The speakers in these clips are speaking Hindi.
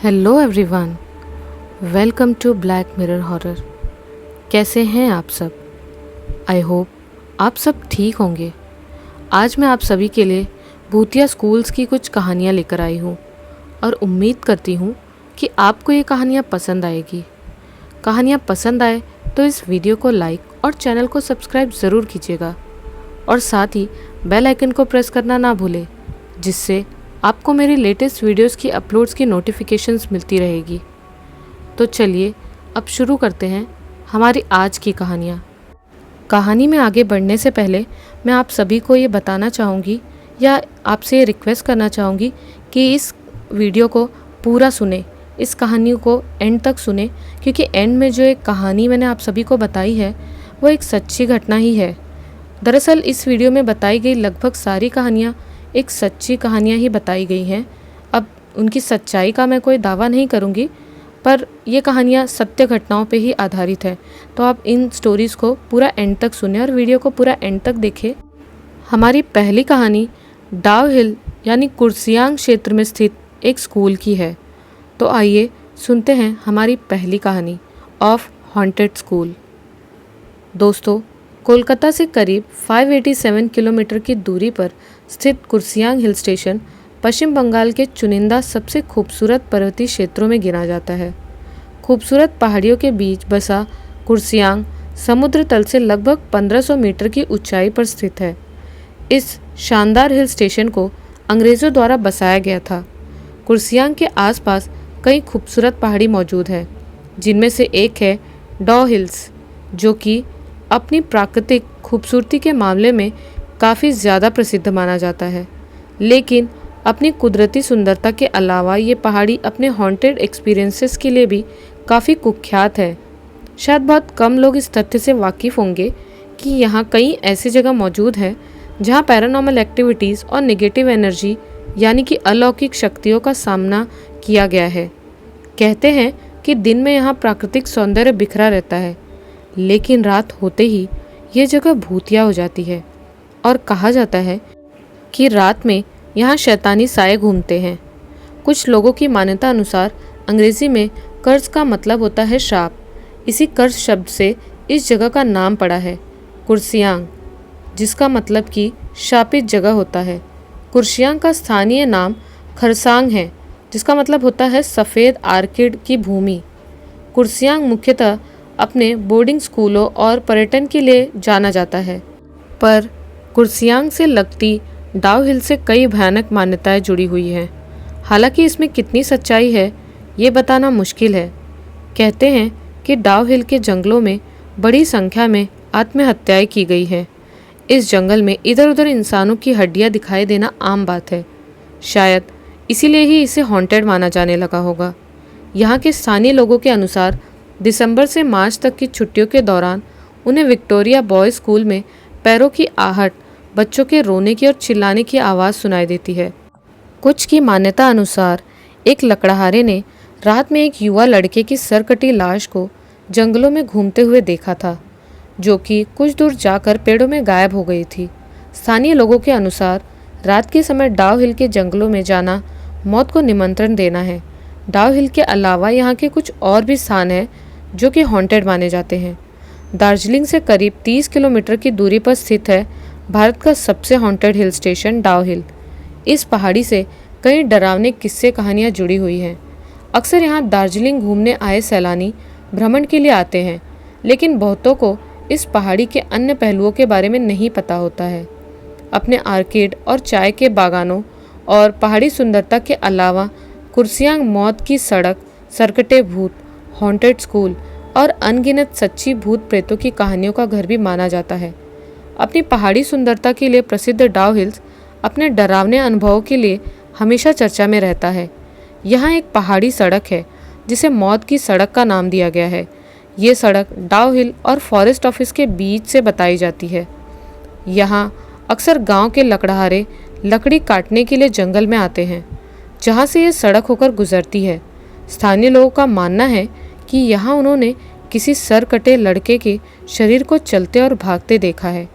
Hello everyone, welcome to Black Mirror horror. कैसे हैं आप सब? आई होप आप सब ठीक होंगे। आज मैं आप सभी के लिए भूतिया स्कूल्स की कुछ कहानियाँ लेकर आई हूँ और उम्मीद करती हूँ कि आपको ये कहानियाँ पसंद आएगी। कहानियाँ पसंद आए तो इस वीडियो को लाइक और चैनल को सब्सक्राइब ज़रूर कीजिएगा और साथ ही बेल आइकन को प्रेस करना ना भूलें, जिससे आपको मेरी लेटेस्ट वीडियोस की अपलोड्स की नोटिफिकेशंस मिलती रहेगी। तो चलिए अब शुरू करते हैं हमारी आज की कहानियाँ। कहानी में आगे बढ़ने से पहले मैं आप सभी को ये बताना चाहूँगी या आपसे ये रिक्वेस्ट करना चाहूँगी कि इस वीडियो को पूरा सुने, इस कहानी को एंड तक सुने, क्योंकि एंड में जो एक कहानी मैंने आप सभी को बताई है वो एक सच्ची घटना ही है। दरअसल इस वीडियो में बताई गई लगभग सारी कहानियाँ एक सच्ची कहानियाँ ही बताई गई हैं। अब उनकी सच्चाई का मैं कोई दावा नहीं करूँगी, पर ये कहानियाँ सत्य घटनाओं पे ही आधारित है। तो आप इन स्टोरीज़ को पूरा एंड तक सुने और वीडियो को पूरा एंड तक देखें। हमारी पहली कहानी डाव हिल यानी कुर्सियांग क्षेत्र में स्थित एक स्कूल की है। तो आइए सुनते हैं हमारी पहली कहानी ऑफ हॉन्टेड स्कूल। दोस्तों, कोलकाता से करीब 587 किलोमीटर की दूरी पर स्थित कुर्सियांग हिल स्टेशन पश्चिम बंगाल के चुनिंदा सबसे खूबसूरत पर्वतीय क्षेत्रों में गिना जाता है। खूबसूरत पहाड़ियों के बीच बसा कुर्सियांग समुद्र तल से लगभग 1500 मीटर की ऊंचाई पर स्थित है। इस शानदार हिल स्टेशन को अंग्रेज़ों द्वारा बसाया गया था। कुर्सियांग के आसपास कई खूबसूरत पहाड़ी मौजूद हैं, जिनमें से एक है डॉ हिल्स, जो कि अपनी प्राकृतिक खूबसूरती के मामले में काफ़ी ज़्यादा प्रसिद्ध माना जाता है। लेकिन अपनी कुदरती सुंदरता के अलावा ये पहाड़ी अपने हॉन्टेड एक्सपीरियंसेस के लिए भी काफ़ी कुख्यात है। शायद बहुत कम लोग इस तथ्य से वाकिफ़ होंगे कि यहाँ कई ऐसी जगह मौजूद हैं जहाँ पैरानॉर्मल एक्टिविटीज़ और नेगेटिव एनर्जी यानी कि अलौकिक शक्तियों का सामना किया गया है। कहते हैं कि दिन में यहाँ प्राकृतिक सौंदर्य बिखरा रहता है, लेकिन रात होते ही ये जगह भूतिया हो जाती है और कहा जाता है कि रात में यहाँ शैतानी साए घूमते हैं। कुछ लोगों की मान्यता अनुसार अंग्रेज़ी में कर्ज का मतलब होता है श्राप। इसी कर्ज शब्द से इस जगह का नाम पड़ा है कुर्सियांग, जिसका मतलब कि शापित जगह होता है। कुर्सियांग का स्थानीय नाम खरसांग है, जिसका मतलब होता है सफ़ेद आर्किड की भूमि। कुर्सियांग मुख्यतः अपने बोर्डिंग स्कूलों और पर्यटन के लिए जाना जाता है, पर कुर्सियांग से लगती डाव हिल से कई भयानक मान्यताएं जुड़ी हुई हैं। हालांकि इसमें कितनी सच्चाई है ये बताना मुश्किल है। कहते हैं कि डाव हिल के जंगलों में बड़ी संख्या में आत्महत्याएं की गई हैं। इस जंगल में इधर उधर इंसानों की हड्डियां दिखाई देना आम बात है। शायद इसीलिए ही इसे हॉन्टेड माना जाने लगा होगा। यहाँ के स्थानीय लोगों के अनुसार दिसंबर से मार्च तक की छुट्टियों के दौरान उन्हें विक्टोरिया बॉयज़ स्कूल में पैरों की आहट, बच्चों के रोने की और चिल्लाने की आवाज़ सुनाई देती है। कुछ की मान्यता अनुसार एक लकड़हारे ने रात में एक युवा लड़के की सरकटी लाश को जंगलों में घूमते हुए देखा था, जो कि कुछ दूर जाकर पेड़ों में गायब हो गई थी। स्थानीय लोगों के अनुसार रात के समय डाव हिल के जंगलों में जाना मौत को निमंत्रण देना है। डाव हिल के अलावा यहाँ के कुछ और भी स्थान हैं जो कि हॉन्टेड माने जाते हैं। दार्जिलिंग से करीब 30 किलोमीटर की दूरी पर स्थित है भारत का सबसे हॉन्टेड हिल स्टेशन डाव हिल। इस पहाड़ी से कई डरावने किस्से कहानियाँ जुड़ी हुई हैं। अक्सर यहाँ दार्जिलिंग घूमने आए सैलानी भ्रमण के लिए आते हैं, लेकिन बहुतों को इस पहाड़ी के अन्य पहलुओं के बारे में नहीं पता होता है। अपने आर्किड और चाय के बागानों और पहाड़ी सुंदरता के अलावा कुर्सियांग मौत की सड़क, सरकटे भूत, हॉन्टेड स्कूल और अनगिनत सच्ची भूत प्रेतों की कहानियों का घर भी माना जाता है। अपनी पहाड़ी सुंदरता के लिए प्रसिद्ध डाव हिल्स अपने डरावने अनुभवों के लिए हमेशा चर्चा में रहता है। यहाँ एक पहाड़ी सड़क है जिसे मौत की सड़क का नाम दिया गया है। ये सड़क डाव हिल और फॉरेस्ट ऑफिस के बीच से बताई जाती है। यहाँ अक्सर गांव के लकड़हारे लकड़ी काटने के लिए जंगल में आते हैं, जहाँ से ये सड़क होकर गुजरती है। स्थानीय लोगों का मानना है कि यहाँ उन्होंने किसी सर कटे लड़के के शरीर को चलते और भागते देखा है।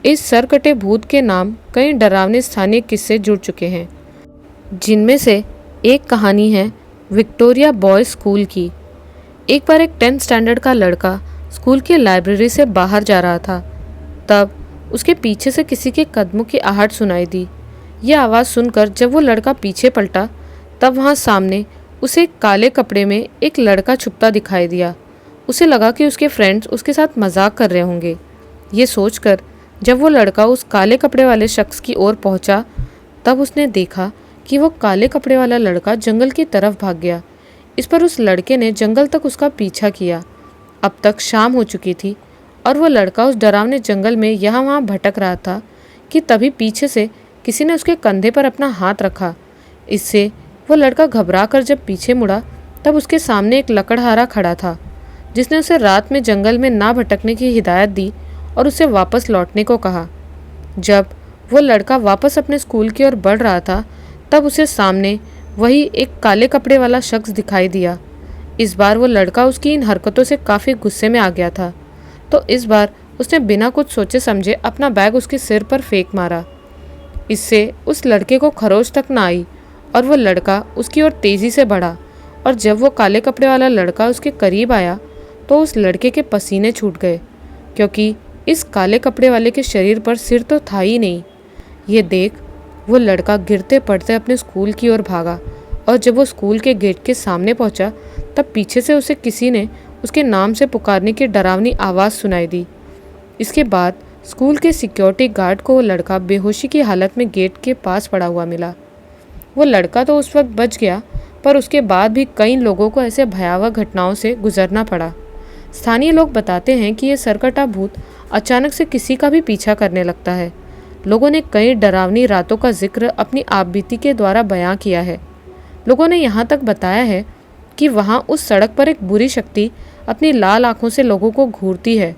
इस सर कटे भूत के नाम कई डरावने स्थानीय किस्से जुड़ चुके हैं, जिनमें से एक कहानी है विक्टोरिया बॉयज़ स्कूल की। एक बार एक 10th स्टैंडर्ड का लड़का स्कूल की लाइब्रेरी से बाहर जा रहा था। तब उसके पीछे से किसी के कदमों की आहट सुनाई दी। यह आवाज़ सुनकर जब वो लड़का पीछे पलटा तब वहाँ सामने उसे एक काले कपड़े में एक लड़का छुपता दिखाई दिया। उसे लगा कि उसके फ्रेंड्स उसके साथ मजाक कर रहे होंगे। ये सोचकर जब वो लड़का उस काले कपड़े वाले शख्स की ओर पहुंचा तब उसने देखा कि वो काले कपड़े वाला लड़का जंगल की तरफ भाग गया। इस पर उस लड़के ने जंगल तक उसका पीछा किया। अब तक शाम हो चुकी थी और वो लड़का उस डरावने जंगल में यहाँ वहाँ भटक रहा था कि तभी पीछे से किसी ने उसके कंधे पर अपना हाथ रखा। इससे वो लड़का घबरा कर जब पीछे मुड़ा तब उसके सामने एक लकड़हारा खड़ा था जिसने उसे रात में जंगल में ना भटकने की हिदायत दी और उसे वापस लौटने को कहा। जब वो लड़का वापस अपने स्कूल की ओर बढ़ रहा था तब उसे सामने वही एक काले कपड़े वाला शख्स दिखाई दिया। इस बार वो लड़का उसकी इन हरकतों से काफ़ी गुस्से में आ गया था, तो इस बार उसने बिना कुछ सोचे समझे अपना बैग उसके सिर पर फेंक मारा। इससे उस लड़के को खरोच तक ना आई और वो लड़का उसकी ओर तेज़ी से बढ़ा और जब वो काले कपड़े वाला लड़का उसके करीब आया तो उस लड़के के पसीने छूट गए क्योंकि इस काले कपड़े वाले के शरीर पर सिर तो था ही नहीं। ये देख वो लड़का गिरते पड़ते अपने स्कूल की ओर भागा और जब वो स्कूल के गेट के सामने पहुंचा तब पीछे से उसे किसी ने उसके नाम से पुकारने की डरावनी आवाज़ सुनाई दी। इसके बाद स्कूल के सिक्योरिटी गार्ड को वो लड़का बेहोशी की हालत में गेट के पास पड़ा हुआ मिला। वो लड़का तो उस वक्त बच गया पर उसके बाद भी कई लोगों को ऐसे भयावह घटनाओं से गुजरना पड़ा। स्थानीय लोग बताते हैं कि ये सरकटा भूत अचानक से किसी का भी पीछा करने लगता है। लोगों ने कई डरावनी रातों का जिक्र अपनी आपबीती के द्वारा बयां किया है। लोगों ने यहाँ तक बताया है कि वहाँ उस सड़क पर एक बुरी शक्ति अपनी लाल आंखों से लोगों को घूरती है।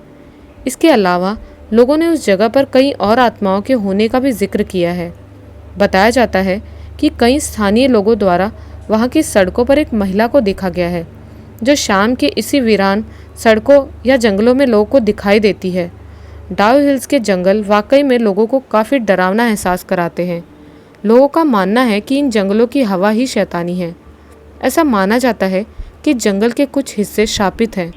इसके अलावा लोगों ने उस जगह पर कई और आत्माओं के होने का भी जिक्र किया है। बताया जाता है कि कई स्थानीय लोगों द्वारा वहाँ की सड़कों पर एक महिला को देखा गया है जो शाम के इसी वीरान सड़कों या जंगलों में लोगों को दिखाई देती है। डाव हिल्स के जंगल वाकई में लोगों को काफ़ी डरावना एहसास कराते हैं। लोगों का मानना है कि इन जंगलों की हवा ही शैतानी है। ऐसा माना जाता है कि जंगल के कुछ हिस्से शापित हैं।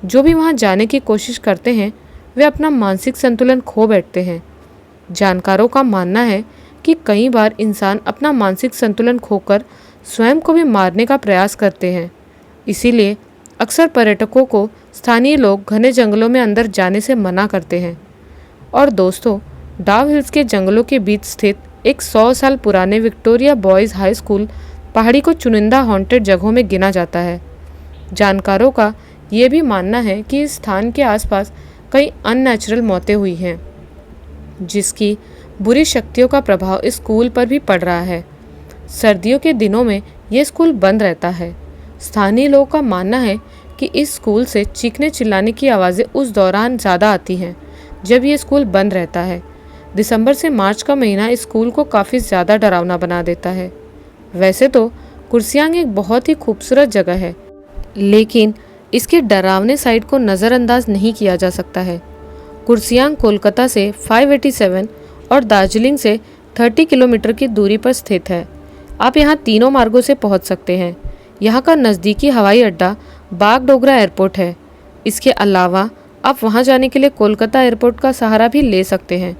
जो भी वहां जाने की कोशिश करते हैं वे अपना मानसिक संतुलन खो बैठते हैं। जानकारों का मानना है कि कई बार इंसान अपना मानसिक संतुलन खोकर स्वयं को भी मारने का प्रयास करते हैं। इसीलिए अक्सर पर्यटकों को स्थानीय लोग घने जंगलों में अंदर जाने से मना करते हैं। और दोस्तों, डाव हिल्स के जंगलों के बीच स्थित एक 100 साल पुराने विक्टोरिया बॉयज़ हाई स्कूल पहाड़ी को चुनिंदा हॉन्टेड जगहों में गिना जाता है। जानकारों का ये भी मानना है कि इस स्थान के आसपास कई अननेचुरल मौतें हुई हैं जिसकी बुरी शक्तियों का प्रभाव इस स्कूल पर भी पड़ रहा है। सर्दियों के दिनों में ये स्कूल बंद रहता है। स्थानीय लोगों का मानना है कि इस स्कूल से चीखने चिल्लाने की आवाज़ें उस दौरान ज़्यादा आती हैं जब ये स्कूल बंद रहता है। दिसंबर से मार्च का महीना इस स्कूल को काफ़ी ज़्यादा डरावना बना देता है। वैसे तो कुर्सियांग एक बहुत ही खूबसूरत जगह है, लेकिन इसके डरावने साइड को नज़रअंदाज नहीं किया जा सकता है। कुर्सियांग कोलकाता से 587 और दार्जिलिंग से 30 किलोमीटर की दूरी पर स्थित है। आप यहाँ तीनों मार्गों से पहुँच सकते हैं। यहाँ का नज़दीकी हवाई अड्डा बागडोगरा एयरपोर्ट है। इसके अलावा आप वहाँ जाने के लिए कोलकाता एयरपोर्ट का सहारा भी ले सकते हैं।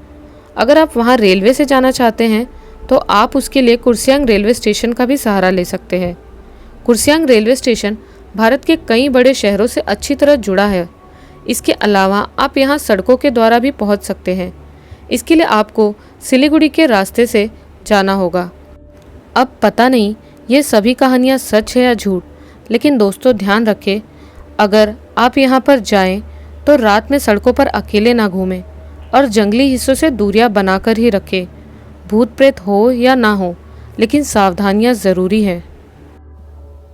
अगर आप वहाँ रेलवे से जाना चाहते हैं तो आप उसके लिए कुर्सियांग रेलवे स्टेशन का भी सहारा ले सकते हैं। कुर्सियांग रेलवे स्टेशन भारत के कई बड़े शहरों से अच्छी तरह जुड़ा है। इसके अलावा आप यहाँ सड़कों के द्वारा भी पहुँच सकते हैं। इसके लिए आपको सिलीगुड़ी के रास्ते से जाना होगा। अब पता नहीं ये सभी कहानियाँ सच है या झूठ, लेकिन दोस्तों ध्यान रखें, अगर आप यहाँ पर जाएं तो रात में सड़कों पर अकेले ना घूमें और जंगली हिस्सों से दूरियां बनाकर ही रखें। भूत प्रेत हो या ना हो, लेकिन सावधानियां ज़रूरी हैं।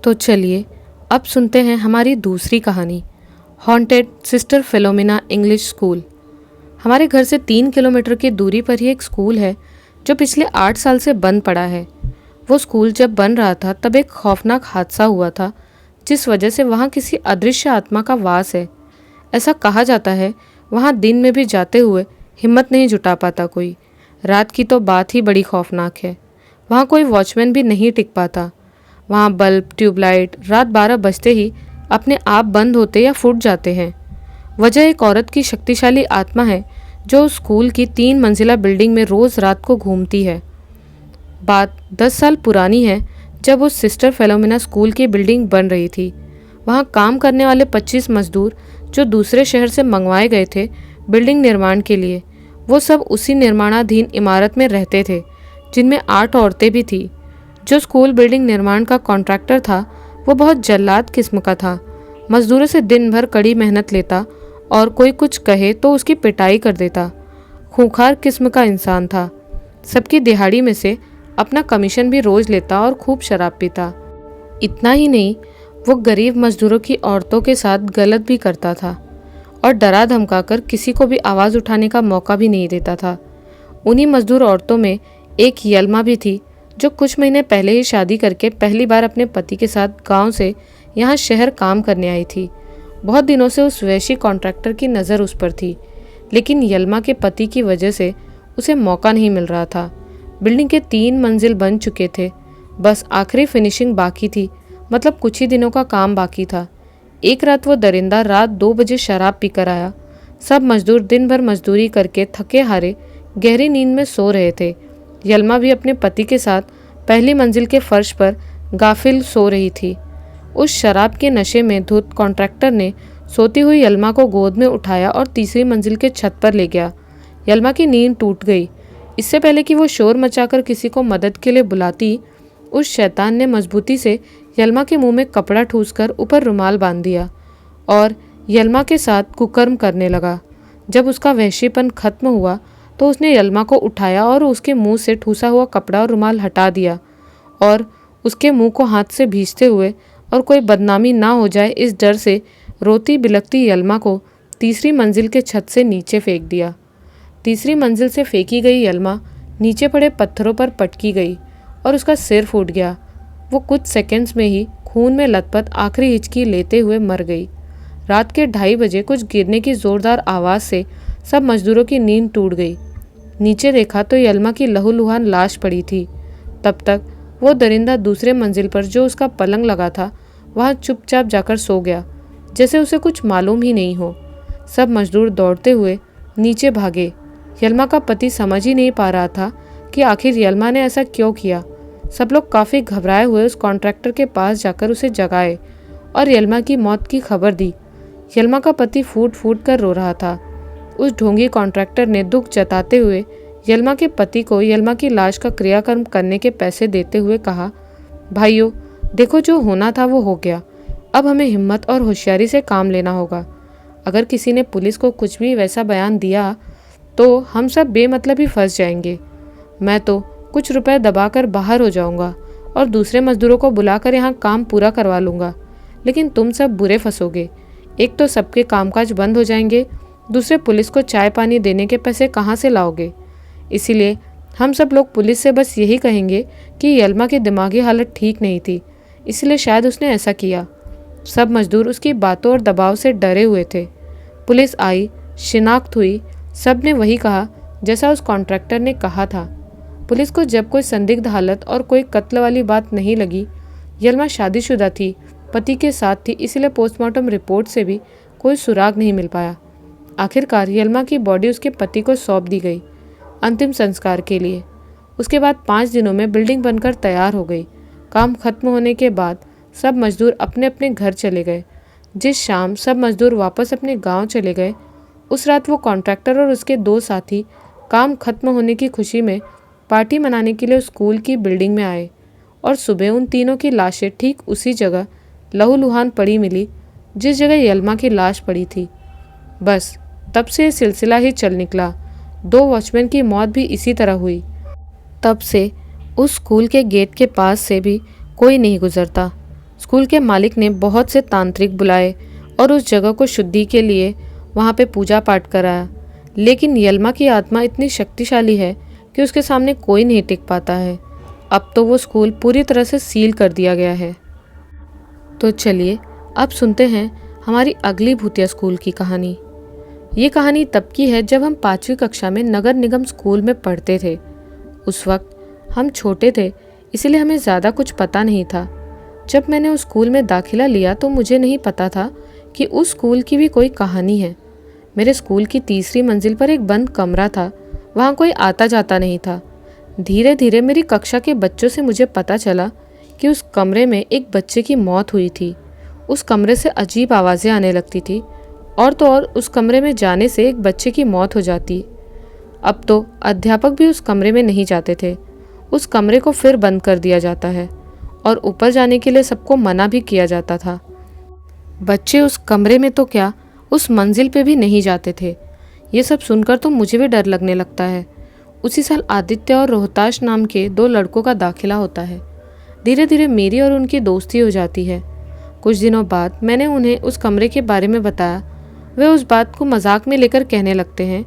तो चलिए अब सुनते हैं हमारी दूसरी कहानी, haunted sister Philomena English school. हमारे घर से 3 किलोमीटर की दूरी पर ही एक स्कूल है जो पिछले 8 साल से बंद पड़ा है। वो स्कूल जब बन रहा था तब एक खौफनाक हादसा हुआ था जिस वजह से वहाँ किसी अदृश्य आत्मा का वास है। ऐसा कहा जाता है वहाँ दिन में भी जाते हुए हिम्मत नहीं जुटा पाता कोई। रात की तो बात ही बड़ी खौफनाक है। वहाँ कोई वॉचमैन भी नहीं टिक पाता। वहाँ बल्ब, ट्यूबलाइट रात 12 बजते ही अपने आप बंद होते या फूट जाते हैं। वजह एक औरत की शक्तिशाली आत्मा है जो स्कूल की 3 मंजिला बिल्डिंग में रोज रात को घूमती है। बात 10 साल पुरानी है, जब उस सिस्टर फेलोमिना स्कूल की बिल्डिंग बन रही थी। वहाँ काम करने वाले 25 मजदूर जो दूसरे शहर से मंगवाए गए थे बिल्डिंग निर्माण के लिए, वो सब उसी निर्माणाधीन इमारत में रहते थे, जिनमें 8 औरतें भी थी। जो स्कूल बिल्डिंग निर्माण का कॉन्ट्रैक्टर था वो बहुत जल्लाद किस्म का था। मजदूरों से दिन भर कड़ी मेहनत लेता और कोई कुछ कहे तो उसकी पिटाई कर देता। खूंखार किस्म का इंसान था। सबकी दिहाड़ी में से अपना कमीशन भी रोज लेता और खूब शराब पीता। इतना ही नहीं, वो गरीब मजदूरों की औरतों के साथ गलत भी करता था और डरा धमकाकर किसी को भी आवाज़ उठाने का मौका भी नहीं देता था। उन्हीं मजदूर औरतों में एक यल्मा भी थी, जो कुछ महीने पहले ही शादी करके पहली बार अपने पति के साथ गांव से यहाँ शहर काम करने आई थी। बहुत दिनों से उस वैश्य कॉन्ट्रैक्टर की नज़र उस पर थी, लेकिन यल्मा के पति की वजह से उसे मौका नहीं मिल रहा था। बिल्डिंग के 3 मंजिल बन चुके थे, बस आखिरी फिनिशिंग बाकी थी, मतलब कुछ ही दिनों का काम बाकी था। एक रात वो दरिंदा रात 2 बजे शराब पीकर आया। सब मजदूर दिन भर मजदूरी करके थके हारे गहरी नींद में सो रहे थे। यल्मा भी अपने पति के साथ पहली मंजिल के फर्श पर गाफिल सो रही थी। उस शराब के नशे में धुत कॉन्ट्रैक्टर ने सोती हुई यल्मा को गोद में उठाया और तीसरी मंजिल के छत पर ले गया। यल्मा की नींद टूट गई। इससे पहले कि वो शोर मचाकर किसी को मदद के लिए बुलाती, उस शैतान ने मजबूती से यल्मा के मुंह में कपड़ा ठूसकर ऊपर रुमाल बांध दिया और यल्मा के साथ कुकर्म करने लगा। जब उसका वहशीपन खत्म हुआ तो उसने यल्मा को उठाया और उसके मुंह से ठूसा हुआ कपड़ा और रुमाल हटा दिया और उसके मुंह को हाथ से भींचते हुए और कोई बदनामी ना हो जाए इस डर से रोती बिलखती यल्मा को तीसरी मंजिल के छत से नीचे फेंक दिया। तीसरी मंजिल से फेंकी गई यल्मा नीचे पड़े पत्थरों पर पटकी गई और उसका सिर फूट गया। वो कुछ सेकंड्स में ही खून में लथपथ आखिरी हिचकी लेते हुए मर गई। रात के 2:30 बजे कुछ गिरने की जोरदार आवाज़ से सब मजदूरों की नींद टूट गई। नीचे देखा तो यल्मा की लहूलुहान लाश पड़ी थी। तब तक वो दरिंदा दूसरे मंजिल पर जो उसका पलंग लगा था वहाँ चुपचाप जाकर सो गया, जैसे उसे कुछ मालूम ही नहीं हो। सब मजदूर दौड़ते हुए नीचे भागे। यल्मा का पति समझ ही नहीं पा रहा था कि आखिर यल्मा ने ऐसा क्यों किया। सब लोग काफ़ी घबराए हुए उस कॉन्ट्रैक्टर के पास जाकर उसे जगाए और यल्मा की मौत की खबर दी। यल्मा का पति फूट फूट कर रो रहा था। उस ढोंगी कॉन्ट्रैक्टर ने दुख जताते हुए यल्मा के पति को यल्मा की लाश का क्रियाकर्म करने के पैसे देते हुए कहा, भाइयों देखो, जो होना था वो हो गया। अब हमें हिम्मत और होशियारी से काम लेना होगा। अगर किसी ने पुलिस को कुछ भी वैसा बयान दिया तो हम सब बेमतलब ही फंस जाएंगे। मैं तो कुछ रुपए दबाकर बाहर हो जाऊंगा और दूसरे मजदूरों को बुलाकर यहाँ काम पूरा करवा लूँगा, लेकिन तुम सब बुरे फंसोगे। एक तो सबके कामकाज बंद हो जाएंगे, दूसरे पुलिस को चाय पानी देने के पैसे कहाँ से लाओगे। इसीलिए हम सब लोग पुलिस से बस यही कहेंगे कि यल्मा की दिमागी हालत ठीक नहीं थी, इसलिए शायद उसने ऐसा किया। सब मजदूर उसकी बातों और दबाव से डरे हुए थे। पुलिस आई, शिनाख्त हुई, सब ने वही कहा जैसा उस कॉन्ट्रैक्टर ने कहा था। पुलिस को जब कोई संदिग्ध हालत और कोई कत्ल वाली बात नहीं लगी। यल्मा शादीशुदा थी, पति के साथ थी, इसलिए पोस्टमार्टम रिपोर्ट से भी कोई सुराग नहीं मिल पाया। आखिरकार यल्मा की बॉडी उसके पति को सौंप दी गई अंतिम संस्कार के लिए। उसके बाद 5 दिनों में बिल्डिंग बनकर तैयार हो गई। काम खत्म होने के बाद सब मजदूर अपने अपने घर चले गए। जिस शाम सब मजदूर वापस अपने गांव चले गए, उस रात वो कॉन्ट्रैक्टर और उसके 2 साथी काम खत्म होने की खुशी में पार्टी मनाने के लिए स्कूल की बिल्डिंग में आए और सुबह उन तीनों की लाशें ठीक उसी जगह लहूलुहान पड़ी मिली जिस जगह यल्मा की लाश पड़ी थी। बस तब से सिलसिला ही चल निकला। 2 वॉचमैन की मौत भी इसी तरह हुई। तब से उस स्कूल के गेट के पास से भी कोई नहीं गुजरता। स्कूल के मालिक ने बहुत से तांत्रिक बुलाए और उस जगह को शुद्धि के लिए वहाँ पे पूजा पाठ कराया, लेकिन यल्मा की आत्मा इतनी शक्तिशाली है कि उसके सामने कोई नहीं टिक पाता है। अब तो वो स्कूल पूरी तरह से सील कर दिया गया है। तो चलिए अब सुनते हैं हमारी अगली भूतिया स्कूल की कहानी। ये कहानी तब की है जब हम 5वीं कक्षा में नगर निगम स्कूल में पढ़ते थे। उस वक्त हम छोटे थे, इसलिए हमें ज़्यादा कुछ पता नहीं था, जब मैंने उस स्कूल में दाखिला लिया तो मुझे नहीं पता था कि उस स्कूल की भी कोई कहानी है। मेरे स्कूल की तीसरी मंजिल पर एक बंद कमरा था, वहाँ कोई आता जाता नहीं था। धीरे धीरे मेरी कक्षा के बच्चों से मुझे पता चला कि उस कमरे में एक बच्चे की मौत हुई थी। उस कमरे से अजीब आवाज़ें आने लगती थी और तो और उस कमरे में जाने से एक बच्चे की मौत हो जाती। अब तो अध्यापक भी उस कमरे में नहीं जाते थे। उस कमरे को फिर बंद कर दिया जाता है और ऊपर जाने के लिए सबको मना भी किया जाता था। बच्चे उस कमरे में तो क्या, उस मंजिल पे भी नहीं जाते थे। ये सब सुनकर तो मुझे भी डर लगने लगता है। उसी साल आदित्य और रोहताश नाम के 2 लड़कों का दाखिला होता है। धीरे धीरे मेरी और उनकी दोस्ती हो जाती है। कुछ दिनों बाद मैंने उन्हें उस कमरे के बारे में बताया। वे उस बात को मजाक में लेकर कहने लगते हैं,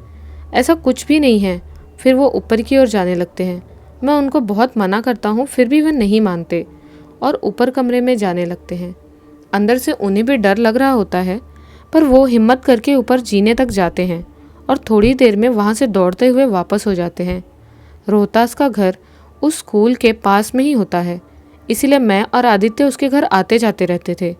ऐसा कुछ भी नहीं है। फिर वो ऊपर की ओर जाने लगते हैं। मैं उनको बहुत मना करता हूँ, फिर भी वे नहीं मानते और ऊपर कमरे में जाने लगते हैं। अंदर से उन्हें भी डर लग रहा होता है, पर वो हिम्मत करके ऊपर जीने तक जाते हैं और थोड़ी देर में वहाँ से दौड़ते हुए वापस हो जाते हैं। रोहतास का घर उस स्कूल के पास में ही होता है, इसीलिए मैं और आदित्य उसके घर आते जाते रहते थे।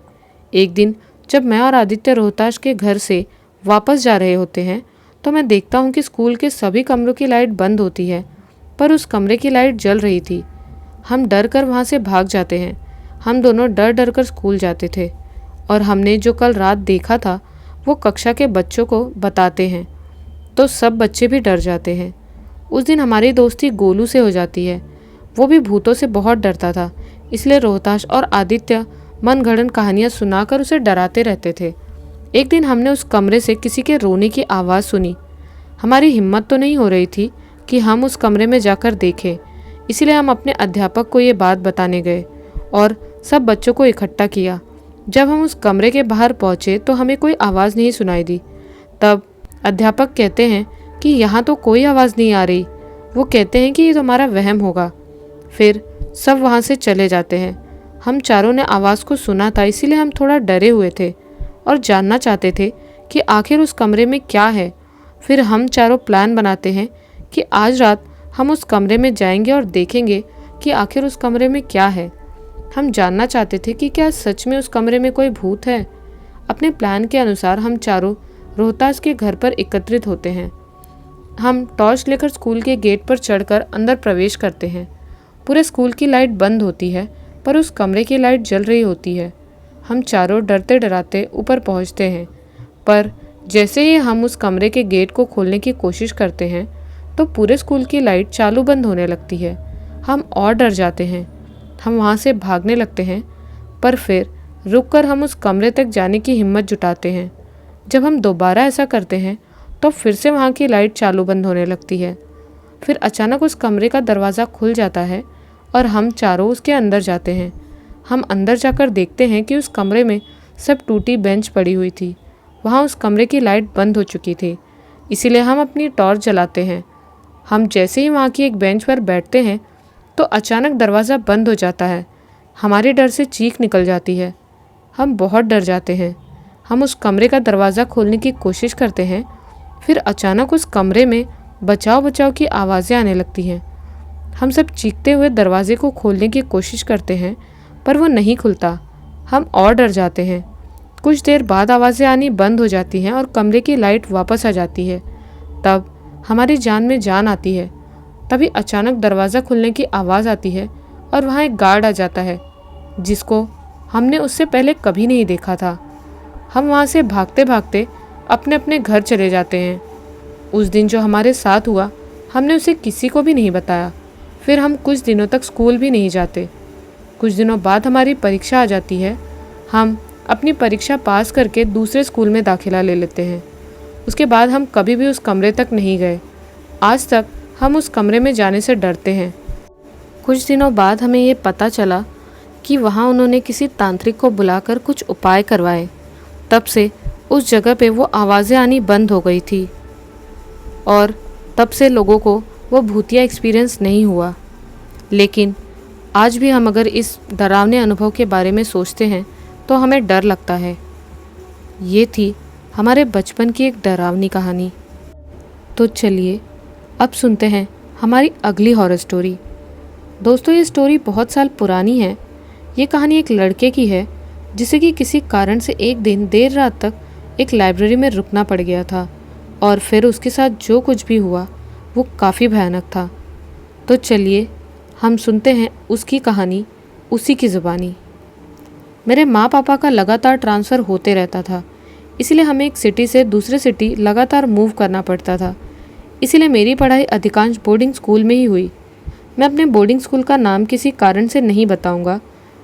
एक दिन जब मैं और आदित्य रोहतास के घर से वापस जा रहे होते हैं तो मैं देखता हूँ कि स्कूल के सभी कमरों की लाइट बंद होती है, पर उस कमरे की लाइट जल रही थी। हम डर कर वहाँ से भाग जाते हैं। हम दोनों डर डर कर स्कूल जाते थे और हमने जो कल रात देखा था वो कक्षा के बच्चों को बताते हैं तो सब बच्चे भी डर जाते हैं। उस दिन हमारी दोस्ती गोलू से हो जाती है। वो भी भूतों से बहुत डरता था, इसलिए रोहताश और आदित्य मनगढ़ंत कहानियाँ सुनाकर उसे डराते रहते थे। एक दिन हमने उस कमरे से किसी के रोने की आवाज़ सुनी। हमारी हिम्मत तो नहीं हो रही थी कि हम उस कमरे में जाकर देखें, इसलिए हम अपने अध्यापक को ये बात बताने गए और सब बच्चों को इकट्ठा किया। जब हम उस कमरे के बाहर पहुँचे तो हमें कोई आवाज़ नहीं सुनाई दी। तब अध्यापक कहते हैं कि यहाँ तो कोई आवाज़ नहीं आ रही। वो कहते हैं कि ये तुम्हारा वहम होगा। फिर सब वहाँ से चले जाते हैं। हम चारों ने आवाज़ को सुना था, इसीलिए हम थोड़ा डरे हुए थे और जानना चाहते थे कि आखिर उस कमरे में क्या है। फिर हम चारों प्लान बनाते हैं कि आज रात हम उस कमरे में जाएंगे और देखेंगे कि आखिर उस कमरे में क्या है। हम जानना चाहते थे कि क्या सच में उस कमरे में कोई भूत है। अपने प्लान के अनुसार हम चारों रोहतास के घर पर एकत्रित होते हैं। हम टॉर्च लेकर स्कूल के गेट पर चढ़कर अंदर प्रवेश करते हैं। पूरे स्कूल की लाइट बंद होती है, पर उस कमरे की लाइट जल रही होती है। हम चारों डरते डराते ऊपर पहुंचते हैं, पर जैसे ही हम उस कमरे के गेट को खोलने की कोशिश करते हैं तो पूरे स्कूल की लाइट चालू बंद होने लगती है। हम और डर जाते हैं। हम वहाँ से भागने लगते हैं, पर फिर रुककर हम उस कमरे तक जाने की हिम्मत जुटाते हैं। जब हम दोबारा ऐसा करते हैं तो फिर से वहाँ की लाइट चालू बंद होने लगती है। फिर अचानक उस कमरे का दरवाज़ा खुल जाता है और हम चारों उसके अंदर जाते हैं। हम अंदर जाकर देखते हैं कि उस कमरे में सब टूटी बेंच पड़ी हुई थी। वहाँ उस कमरे की लाइट बंद हो चुकी थी, इसीलिए हम अपनी टॉर्च जलाते हैं। हम जैसे ही वहाँ की एक बेंच पर बैठते हैं तो अचानक दरवाज़ा बंद हो जाता है। हमारे डर से चीख निकल जाती है। हम बहुत डर जाते हैं। हम उस कमरे का दरवाज़ा खोलने की कोशिश करते हैं। फिर अचानक उस कमरे में बचाओ बचाओ की आवाज़ें आने लगती हैं। हम सब चीखते हुए दरवाजे को खोलने की कोशिश करते हैं, पर वो नहीं खुलता। हम और डर जाते हैं। कुछ देर बाद आवाज़ें आनी बंद हो जाती हैं और कमरे की लाइट वापस आ जाती है। तब हमारी जान में जान आती है। तभी अचानक दरवाज़ा खुलने की आवाज़ आती है और वहाँ एक गार्ड आ जाता है, जिसको हमने उससे पहले कभी नहीं देखा था। हम वहाँ से भागते भागते अपने अपने घर चले जाते हैं। उस दिन जो हमारे साथ हुआ हमने उसे किसी को भी नहीं बताया। फिर हम कुछ दिनों तक स्कूल भी नहीं जाते। कुछ दिनों बाद हमारी परीक्षा आ जाती है। हम अपनी परीक्षा पास करके दूसरे स्कूल में दाखिला ले लेते हैं। उसके बाद हम कभी भी उस कमरे तक नहीं गए। आज तक हम उस कमरे में जाने से डरते हैं। कुछ दिनों बाद हमें ये पता चला कि वहाँ उन्होंने किसी तांत्रिक को बुलाकर कुछ उपाय करवाए। तब से उस जगह पे वो आवाज़ें आनी बंद हो गई थी और तब से लोगों को वो भूतिया एक्सपीरियंस नहीं हुआ। लेकिन आज भी हम अगर इस डरावने अनुभव के बारे में सोचते हैं तो हमें डर लगता है। ये थी हमारे बचपन की एक डरावनी कहानी। तो चलिए अब सुनते हैं हमारी अगली हॉरर स्टोरी। दोस्तों, ये स्टोरी बहुत साल पुरानी है। ये कहानी एक लड़के की है जिसे कि किसी कारण से एक दिन देर रात तक एक लाइब्रेरी में रुकना पड़ गया था और फिर उसके साथ जो कुछ भी हुआ वो काफ़ी भयानक था। तो चलिए हम सुनते हैं उसकी कहानी उसी की ज़ुबानी। मेरे माँ पापा का लगातार ट्रांसफ़र होते रहता था, इसलिए हमें एक सिटी से दूसरे सिटी लगातार मूव करना पड़ता था। इसीलिए मेरी पढ़ाई अधिकांश बोर्डिंग स्कूल में ही हुई। मैं अपने बोर्डिंग स्कूल का नाम किसी कारण से नहीं बताऊंगा,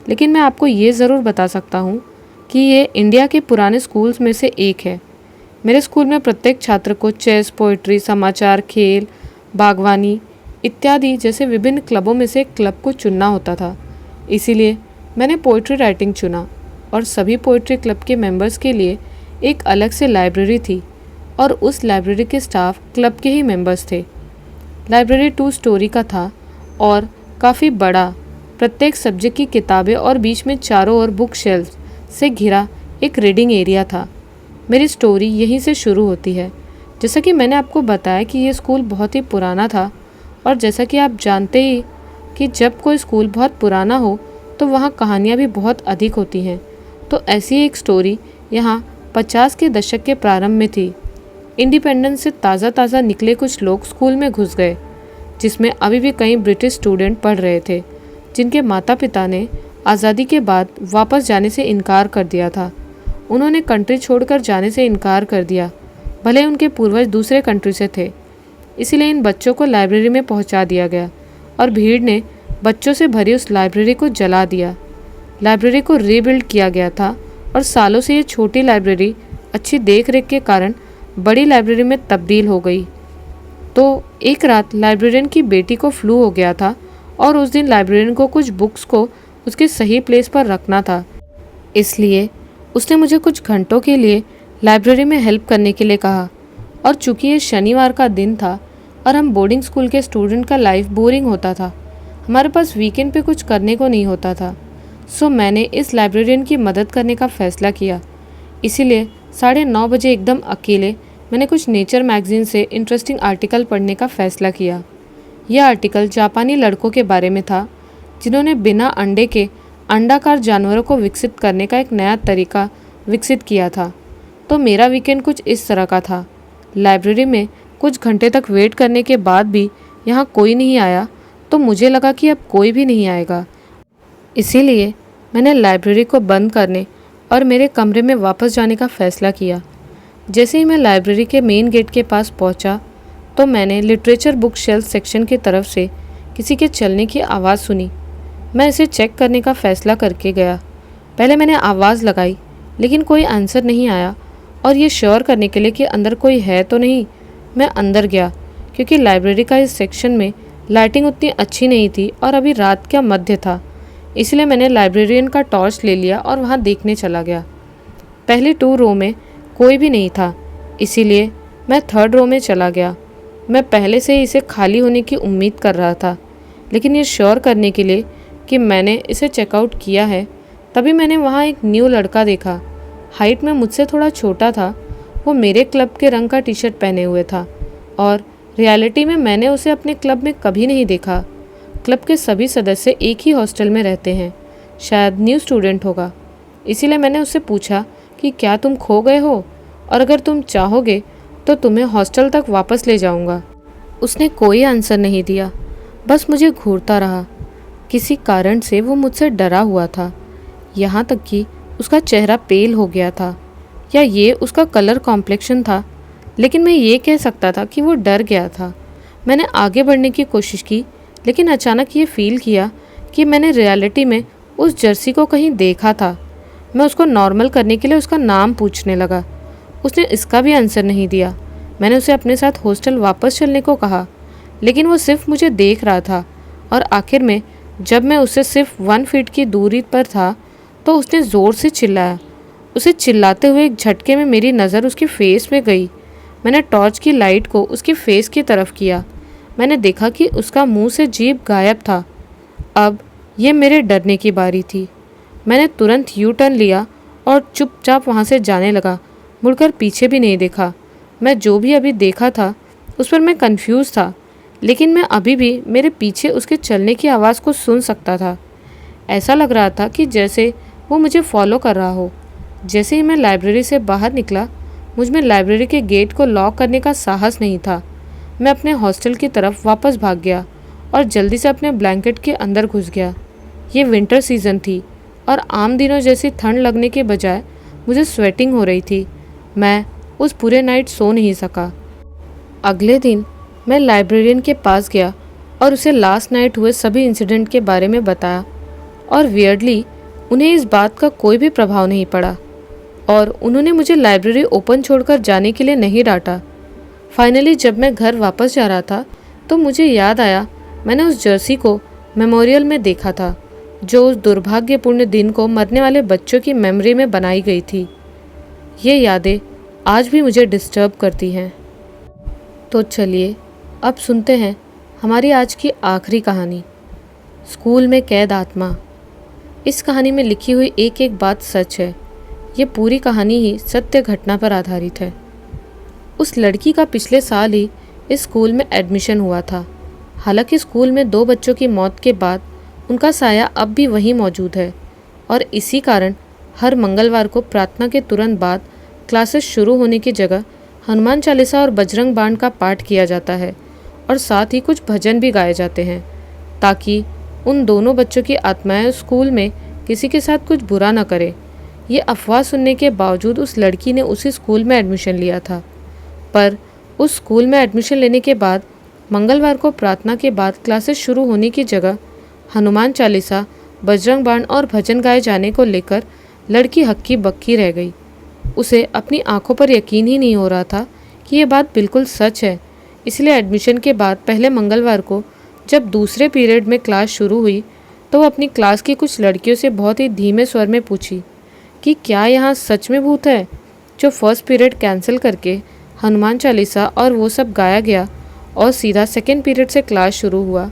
लेकिन मैं आपको ये ज़रूर बता सकता हूँ कि ये इंडिया के पुराने स्कूल्स में से एक है। मेरे स्कूल में प्रत्येक छात्र को चेस, पोइट्री, समाचार, खेल, बागवानी इत्यादि जैसे विभिन्न क्लबों में से एक क्लब को चुनना होता था। इसीलिए मैंने पोइट्री राइटिंग चुना और सभी पोइट्री क्लब के मेंबर्स के लिए एक अलग से लाइब्रेरी थी और उस लाइब्रेरी के स्टाफ क्लब के ही मेंबर्स थे। लाइब्रेरी 2 स्टोरी का था और काफ़ी बड़ा, प्रत्येक सब्जेक्ट की किताबें और बीच में चारों ओर बुक शेल्फ से घिरा एक रीडिंग एरिया था। मेरी स्टोरी यहीं से शुरू होती है। जैसा कि मैंने आपको बताया कि ये स्कूल बहुत ही पुराना था और जैसा कि आप जानते ही कि जब कोई स्कूल बहुत पुराना हो तो वहाँ कहानियाँ भी बहुत अधिक होती हैं। तो ऐसी एक स्टोरी यहाँ 50 के दशक के प्रारंभ में थी। इंडिपेंडेंस से ताज़ा निकले कुछ लोग स्कूल में घुस गए, जिसमें अभी भी कई ब्रिटिश स्टूडेंट पढ़ रहे थे जिनके माता पिता ने आज़ादी के बाद वापस जाने से इनकार कर दिया था। उन्होंने कंट्री छोड़कर जाने से इनकार कर दिया, भले उनके पूर्वज दूसरे कंट्री से थे। इसीलिए इन बच्चों को लाइब्रेरी में पहुंचा दिया गया और भीड़ ने बच्चों से भरी उस लाइब्रेरी को जला दिया। लाइब्रेरी को रीबिल्ड किया गया था और सालों से ये छोटी लाइब्रेरी अच्छी देखरेख के कारण बड़ी लाइब्रेरी में तब्दील हो गई। तो एक रात लाइब्रेरियन की बेटी को फ्लू हो गया था और उस दिन लाइब्रेरियन को कुछ बुक्स को उसके सही प्लेस पर रखना था। इसलिए उसने मुझे कुछ घंटों के लिए लाइब्रेरी में हेल्प करने के लिए कहा। और चूंकि ये शनिवार का दिन था और हम बोर्डिंग स्कूल के स्टूडेंट का लाइफ बोरिंग होता था, हमारे पास वीकेंड पे कुछ करने को नहीं होता था, सो मैंने इस लाइब्रेरियन की मदद करने का फ़ैसला किया। इसीलिए 9:30 बजे एकदम अकेले मैंने कुछ नेचर मैगज़ीन से इंटरेस्टिंग आर्टिकल पढ़ने का फ़ैसला किया। यह आर्टिकल जापानी लड़कों के बारे में था जिन्होंने बिना अंडे के अंडाकार जानवरों को विकसित करने का एक नया तरीका विकसित किया था। तो मेरा वीकेंड कुछ इस तरह का था। लाइब्रेरी में कुछ घंटे तक वेट करने के बाद भी यहाँ कोई नहीं आया, तो मुझे लगा कि अब कोई भी नहीं आएगा। इसीलिए मैंने लाइब्रेरी को बंद करने और मेरे कमरे में वापस जाने का फ़ैसला किया। जैसे ही मैं लाइब्रेरी के मेन गेट के पास पहुंचा तो मैंने लिटरेचर बुक शेल्फ सेक्शन की तरफ से किसी के चलने की आवाज़ सुनी। मैं इसे चेक करने का फ़ैसला करके गया। पहले मैंने आवाज़ लगाई लेकिन कोई आंसर नहीं आया और ये श्योर करने के लिए कि अंदर कोई है तो नहीं, मैं अंदर गया क्योंकि लाइब्रेरी का इस सेक्शन में लाइटिंग उतनी अच्छी नहीं थी और अभी रात का मध्य था। इसलिए मैंने लाइब्रेरियन का टॉर्च ले लिया और वहाँ देखने चला गया। पहले 2 रो में कोई भी नहीं था, इसीलिए मैं 3rd रो में चला गया। मैं पहले से ही इसे खाली होने की उम्मीद कर रहा था, लेकिन ये श्योर करने के लिए कि मैंने इसे चेकआउट किया है, तभी मैंने वहाँ एक न्यू लड़का देखा। हाइट में मुझसे थोड़ा छोटा था। वो मेरे क्लब के रंग का टी शर्ट पहने हुए था और रियलिटी में मैंने उसे अपने क्लब में कभी नहीं देखा। क्लब के सभी सदस्य एक ही हॉस्टल में रहते हैं, शायद न्यू स्टूडेंट होगा। इसीलिए मैंने उससे पूछा कि क्या तुम खो गए हो और अगर तुम चाहोगे तो तुम्हें हॉस्टल तक वापस ले जाऊंगा। उसने कोई आंसर नहीं दिया, बस मुझे घूरता रहा। किसी कारण से वो मुझसे डरा हुआ था, यहाँ तक कि उसका चेहरा पेल हो गया था, या ये उसका कलर कॉम्प्लेक्शन था, लेकिन मैं ये कह सकता था कि वो डर गया था। मैंने आगे बढ़ने की कोशिश की, लेकिन अचानक ये फील किया कि मैंने रियलिटी में उस जर्सी को कहीं देखा था। मैं उसको नॉर्मल करने के लिए उसका नाम पूछने लगा। उसने इसका भी आंसर नहीं दिया। मैंने उसे अपने साथ हॉस्टल वापस चलने को कहा, लेकिन वो सिर्फ मुझे देख रहा था और आखिर में जब मैं उससे सिर्फ 1 फीट की दूरी पर था तो उसने ज़ोर से चिल्लाया। उसे चिल्लाते हुए एक झटके में मेरी नज़र उसके फेस में गई। मैंने टॉर्च की लाइट को उसके फेस की तरफ किया। मैंने देखा कि उसका मुंह से जीभ गायब था। अब ये मेरे डरने की बारी थी। मैंने तुरंत यू टर्न लिया और चुपचाप वहाँ से जाने लगा, मुड़कर पीछे भी नहीं देखा। मैं जो भी अभी देखा था उस पर मैं कंफ्यूज था, लेकिन मैं अभी भी मेरे पीछे उसके चलने की आवाज़ को सुन सकता था। ऐसा लग रहा था कि जैसे वो मुझे फॉलो कर रहा हो। जैसे ही मैं लाइब्रेरी से बाहर निकला, मुझ में लाइब्रेरी के गेट को लॉक करने का साहस नहीं था। मैं अपने हॉस्टल की तरफ वापस भाग गया और जल्दी से अपने ब्लैंकेट के अंदर घुस गया। ये विंटर सीज़न थी और आम दिनों जैसी ठंड लगने के बजाय मुझे स्वेटिंग हो रही थी। मैं उस पूरे नाइट सो नहीं सका। अगले दिन मैं लाइब्रेरियन के पास गया और उसे लास्ट नाइट हुए सभी इंसिडेंट के बारे में बताया और वियर्डली उन्हें इस बात का कोई भी प्रभाव नहीं पड़ा और उन्होंने मुझे लाइब्रेरी ओपन छोड़कर जाने के लिए नहीं डांटा। फाइनली जब मैं घर वापस जा रहा था तो मुझे याद आया मैंने उस जर्सी को मेमोरियल में देखा था जो उस दुर्भाग्यपूर्ण दिन को मरने वाले बच्चों की मेमोरी में बनाई गई थी। ये यादें आज भी मुझे डिस्टर्ब करती हैं। तो चलिए अब सुनते हैं हमारी आज की आखिरी कहानी, स्कूल में कैद आत्मा। इस कहानी में लिखी हुई एक एक बात सच है। ये पूरी कहानी ही सत्य घटना पर आधारित है। उस लड़की का पिछले साल ही इस स्कूल में एडमिशन हुआ था। हालांकि स्कूल में 2 बच्चों की मौत के बाद उनका साया अब भी वहीं मौजूद है और इसी कारण हर मंगलवार को प्रार्थना के तुरंत बाद क्लासेस शुरू होने की जगह हनुमान चालीसा और बजरंग बाण का पाठ किया जाता है और साथ ही कुछ भजन भी गाए जाते हैं ताकि उन दोनों बच्चों की आत्माएं स्कूल में किसी के साथ कुछ बुरा न करे। ये अफवाह सुनने के बावजूद उस लड़की ने उसी स्कूल में एडमिशन लिया था। पर उस स्कूल में एडमिशन लेने के बाद मंगलवार को प्रार्थना के बाद क्लासेस शुरू होने की जगह हनुमान चालीसा, बजरंग बाण और भजन गाए जाने को लेकर लड़की हक्की बक्की रह गई। उसे अपनी आंखों पर यकीन ही नहीं हो रहा था कि ये बात बिल्कुल सच है। इसलिए एडमिशन के बाद पहले मंगलवार को जब दूसरे पीरियड में क्लास शुरू हुई तो वो अपनी क्लास की कुछ लड़कियों से बहुत ही धीमे स्वर में पूछी कि क्या यहाँ सच में भूत है। जो फर्स्ट पीरियड कैंसिल करके हनुमान चालीसा और वो सब गाया गया और सीधा सेकेंड पीरियड से क्लास शुरू हुआ।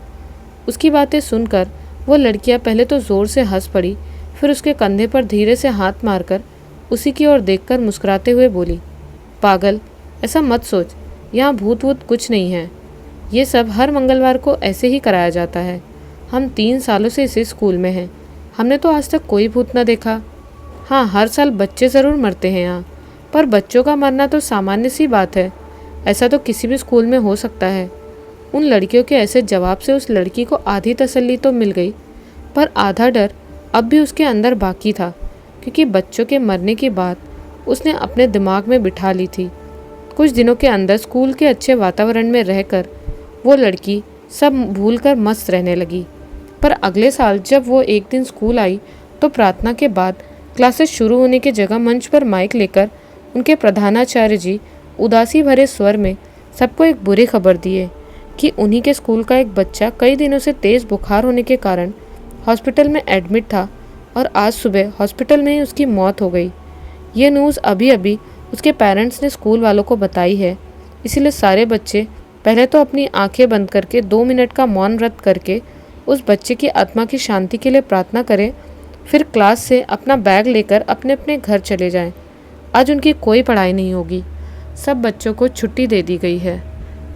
उसकी बातें सुनकर वो लड़कियाँ पहले तो ज़ोर से हंस पड़ी, फिर उसके कंधे पर धीरे से हाथ मारकर उसी की ओर देखकर मुस्कुराते हुए बोली, पागल, ऐसा मत सोच, यहाँ भूत वूत कुछ नहीं है। ये सब हर मंगलवार को ऐसे ही कराया जाता है। हम 3 सालों से इसी स्कूल में हैं। हमने तो आज तक कोई भूत न देखा। हाँ, हर साल बच्चे ज़रूर मरते हैं यहाँ, पर बच्चों का मरना तो सामान्य सी बात है। ऐसा तो किसी भी स्कूल में हो सकता है। उन लड़कियों के ऐसे जवाब से उस लड़की को आधी तसल्ली तो मिल गई, पर आधा डर अब भी उसके अंदर बाकी था, क्योंकि बच्चों के मरने की बात उसने अपने दिमाग में बिठा ली थी। कुछ दिनों के अंदर स्कूल के अच्छे वातावरण में रहकर वो लड़की सब भूलकर मस्त रहने लगी। पर अगले साल जब वो एक दिन स्कूल आई तो प्रार्थना के बाद क्लासेस शुरू होने की जगह मंच पर माइक लेकर उनके प्रधानाचार्य जी उदासी भरे स्वर में सबको एक बुरी खबर दिए कि उन्हीं के स्कूल का एक बच्चा कई दिनों से तेज़ बुखार होने के कारण हॉस्पिटल में एडमिट था और आज सुबह हॉस्पिटल में ही उसकी मौत हो गई। ये न्यूज़ अभी अभी उसके पेरेंट्स ने स्कूल वालों को बताई है। इसलिए सारे बच्चे पहले तो अपनी आंखें बंद करके 2 मिनट का मौन व्रत करके उस बच्चे की आत्मा की शांति के लिए प्रार्थना करें, फिर क्लास से अपना बैग लेकर अपने अपने घर चले जाएं। आज उनकी कोई पढ़ाई नहीं होगी। सब बच्चों को छुट्टी दे दी गई है।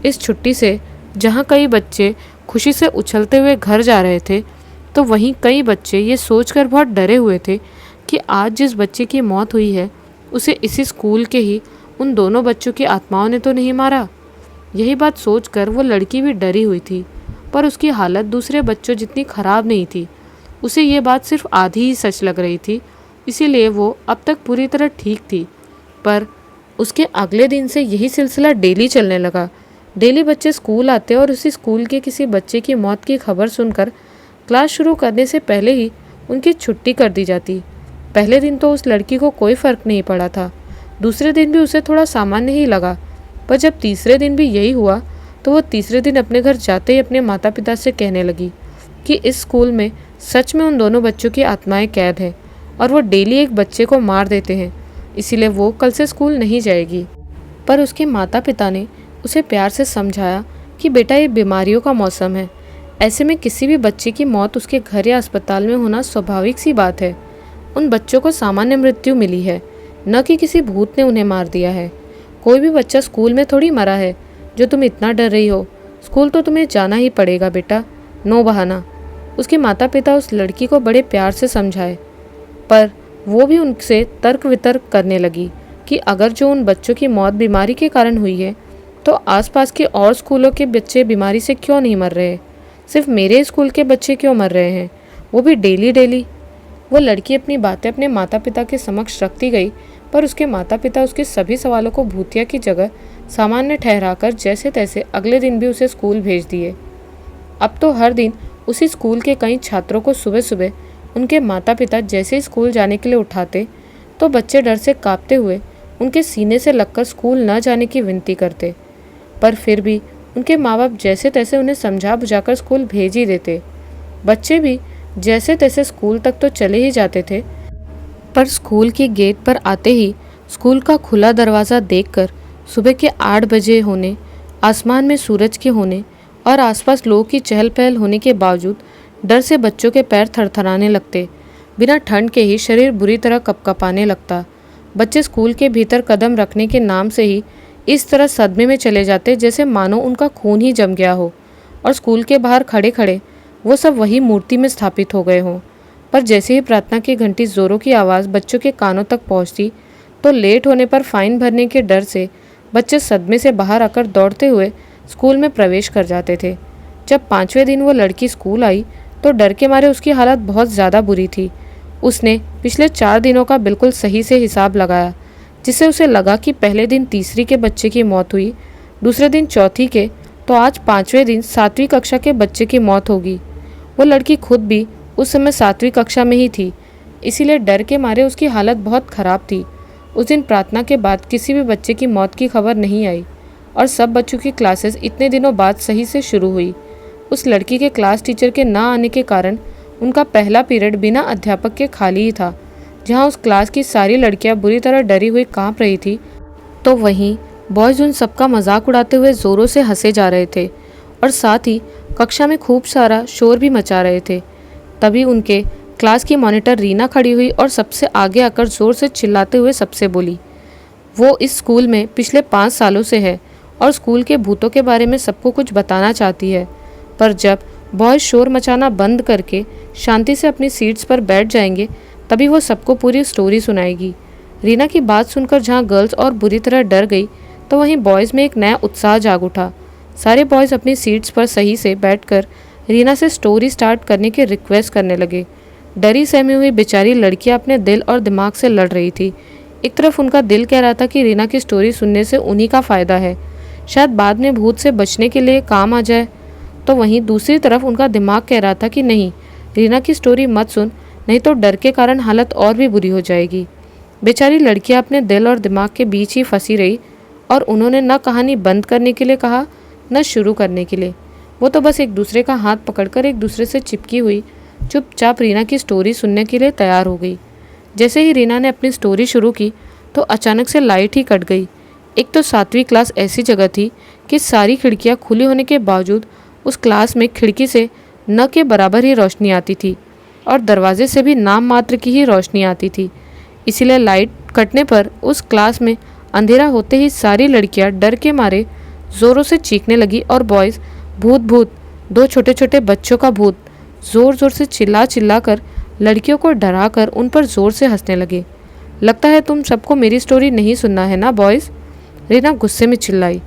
इस छुट्टी से जहाँ कई बच्चे खुशी से उछलते हुए घर जा रहे थे, तो वहीं कई बच्चे ये सोचकर बहुत डरे हुए थे कि आज जिस बच्चे की मौत हुई है उसे इसी स्कूल के ही उन दोनों बच्चों की आत्माओं ने तो नहीं मारा। यही बात सोचकर वो लड़की भी डरी हुई थी, पर उसकी हालत दूसरे बच्चों जितनी खराब नहीं थी। उसे ये बात सिर्फ आधी ही सच लग रही थी, इसीलिए वो अब तक पूरी तरह ठीक थी। पर उसके अगले दिन से यही सिलसिला डेली चलने लगा। डेली बच्चे स्कूल आते और उसी स्कूल के किसी बच्चे की मौत की खबर सुनकर क्लास शुरू करने से पहले ही उनकी छुट्टी कर दी जाती। पहले दिन तो उस लड़की को कोई फ़र्क नहीं पड़ा था। दूसरे दिन भी उसे थोड़ा सामान्य ही लगा, पर जब तीसरे दिन भी यही हुआ तो वो तीसरे दिन अपने घर जाते ही अपने माता पिता से कहने लगी कि इस स्कूल में सच में उन दोनों बच्चों की आत्माएं कैद हैं और वो डेली एक बच्चे को मार देते हैं, इसीलिए वो कल से स्कूल नहीं जाएगी। पर उसके माता पिता ने उसे प्यार से समझाया कि बेटा, ये बीमारियों का मौसम है। ऐसे में किसी भी बच्चे की मौत उसके घर या अस्पताल में होना स्वाभाविक सी बात है। उन बच्चों को सामान्य मृत्यु मिली है, न कि किसी भूत ने उन्हें मार दिया है। कोई भी बच्चा स्कूल में थोड़ी मरा है जो तुम इतना डर रही हो। स्कूल तो तुम्हें जाना ही पड़ेगा बेटा, नो बहाना। उसके माता पिता उस लड़की को बड़े प्यार से समझाए, पर वो भी उनसे तर्क वितर्क करने लगी कि अगर जो उन बच्चों की मौत बीमारी के कारण हुई है, तो आसपास के और स्कूलों के बच्चे बीमारी से क्यों नहीं मर रहे, सिर्फ मेरे स्कूल के बच्चे क्यों मर रहे हैं, वो भी डेली डेली। वो लड़की अपनी बातें अपने माता पिता के समक्ष रखती गई, पर उसके माता पिता उसके सभी सवालों को भूतिया की जगह सामान्य ठहराकर जैसे तैसे अगले दिन भी उसे स्कूल भेज दिए। अब तो हर दिन उसी स्कूल के कई छात्रों को सुबह सुबह उनके माता पिता जैसे ही स्कूल जाने के लिए उठाते, तो बच्चे डर से कांपते हुए उनके सीने से लगकर स्कूल न जाने की विनती करते, पर फिर भी उनके माँ बाप जैसे तैसे उन्हें समझा बुझाकर स्कूल भेज ही देते। बच्चे भी जैसे तैसे स्कूल तक तो चले ही जाते थे, पर स्कूल के गेट पर आते ही स्कूल का खुला दरवाज़ा देखकर सुबह के 8 बजे होने, आसमान में सूरज के होने और आसपास लोगों की चहल पहल होने के बावजूद डर से बच्चों के पैर थरथराने लगते। बिना ठंड के ही शरीर बुरी तरह कपकपाने लगता। बच्चे स्कूल के भीतर कदम रखने के नाम से ही इस तरह सदमे में चले जाते जैसे मानो उनका खून ही जम गया हो, और स्कूल के बाहर खड़े खड़े वो सब वही मूर्ति में स्थापित हो गए हों। पर जैसे ही प्रार्थना की घंटी जोरों की आवाज़ बच्चों के कानों तक पहुंचती, तो लेट होने पर फाइन भरने के डर से बच्चे सदमे से बाहर आकर दौड़ते हुए स्कूल में प्रवेश कर जाते थे। जब 5वें दिन वो लड़की स्कूल आई, तो डर के मारे उसकी हालत बहुत ज़्यादा बुरी थी। उसने पिछले 4 दिनों का बिल्कुल सही से हिसाब लगाया, जिससे उसे लगा कि पहले दिन तीसरी के बच्चे की मौत हुई, दूसरे दिन चौथी के, तो आज 5वें दिन 7वीं कक्षा के बच्चे की मौत होगी। वो लड़की खुद भी उस समय 7वीं कक्षा में ही थी, इसीलिए डर के मारे उसकी हालत बहुत ख़राब थी। उस दिन प्रार्थना के बाद किसी भी बच्चे की मौत की खबर नहीं आई, और सब बच्चों की क्लासेस इतने दिनों बाद सही से शुरू हुई। उस लड़की के क्लास टीचर के ना आने के कारण उनका पहला पीरियड बिना अध्यापक के खाली ही था। जहाँ उस क्लास की सारी लड़कियाँ बुरी तरह डरी हुई काँप रही थी, तो वहीं बॉयज़ उन सबका मजाक उड़ाते हुए ज़ोरों से हंसे जा रहे थे, और साथ ही कक्षा में खूब सारा शोर भी मचा रहे थे। तभी उनके क्लास की मॉनिटर रीना खड़ी हुई और सबसे आगे आकर ज़ोर से चिल्लाते हुए सबसे बोली, वो इस स्कूल में पिछले 5 सालों से है और स्कूल के भूतों के बारे में सबको कुछ बताना चाहती है, पर जब बॉयज़ शोर मचाना बंद करके शांति से अपनी सीट्स पर बैठ जाएंगे, तभी वो सबको पूरी स्टोरी सुनाएगी। रीना की बात सुनकर जहाँ गर्ल्स और बुरी तरह डर गई, तो वहीं बॉयज़ में एक नया उत्साह जाग उठा। सारे बॉयज़ अपनी सीट्स पर सही से बैठकर रीना से स्टोरी स्टार्ट करने की रिक्वेस्ट करने लगे। डरी सहमी हुई बेचारी लड़कियां अपने दिल और दिमाग से लड़ रही थी। एक तरफ उनका दिल कह रहा था कि रीना की स्टोरी सुनने से उन्हीं का फ़ायदा है, शायद बाद में भूत से बचने के लिए काम आ जाए, तो वहीं दूसरी तरफ उनका दिमाग कह रहा था कि नहीं, रीना की स्टोरी मत सुन, नहीं तो डर के कारण हालत और भी बुरी हो जाएगी। बेचारी लड़कियां अपने दिल और दिमाग के बीच ही फंसी रही, और उन्होंने न कहानी बंद करने के लिए कहा, न शुरू करने के लिए। वो तो बस एक दूसरे का हाथ पकड़कर एक दूसरे से चिपकी हुई चुपचाप रीना की स्टोरी सुनने के लिए तैयार हो गई। जैसे ही रीना ने अपनी स्टोरी शुरू की, तो अचानक से लाइट ही कट गई। एक तो 7वीं क्लास ऐसी जगह थी कि सारी खिड़कियां खुली होने के बावजूद उस क्लास में खिड़की से न के बराबर ही रोशनी आती थी, और दरवाजे से भी नाम मात्र की ही रोशनी आती थी। इसीलिए लाइट कटने पर उस क्लास में अंधेरा होते ही सारी लड़कियां डर के मारे ज़ोरों से चीखने लगी, और बॉयज़ भूत भूत, 2 छोटे छोटे बच्चों का भूत, ज़ोर ज़ोर से चिल्ला चिल्ला कर लड़कियों को डरा कर उन पर ज़ोर से हंसने लगे। लगता है तुम सबको मेरी स्टोरी नहीं सुनना है ना बॉयज़, रीना गुस्से में चिल्लाई।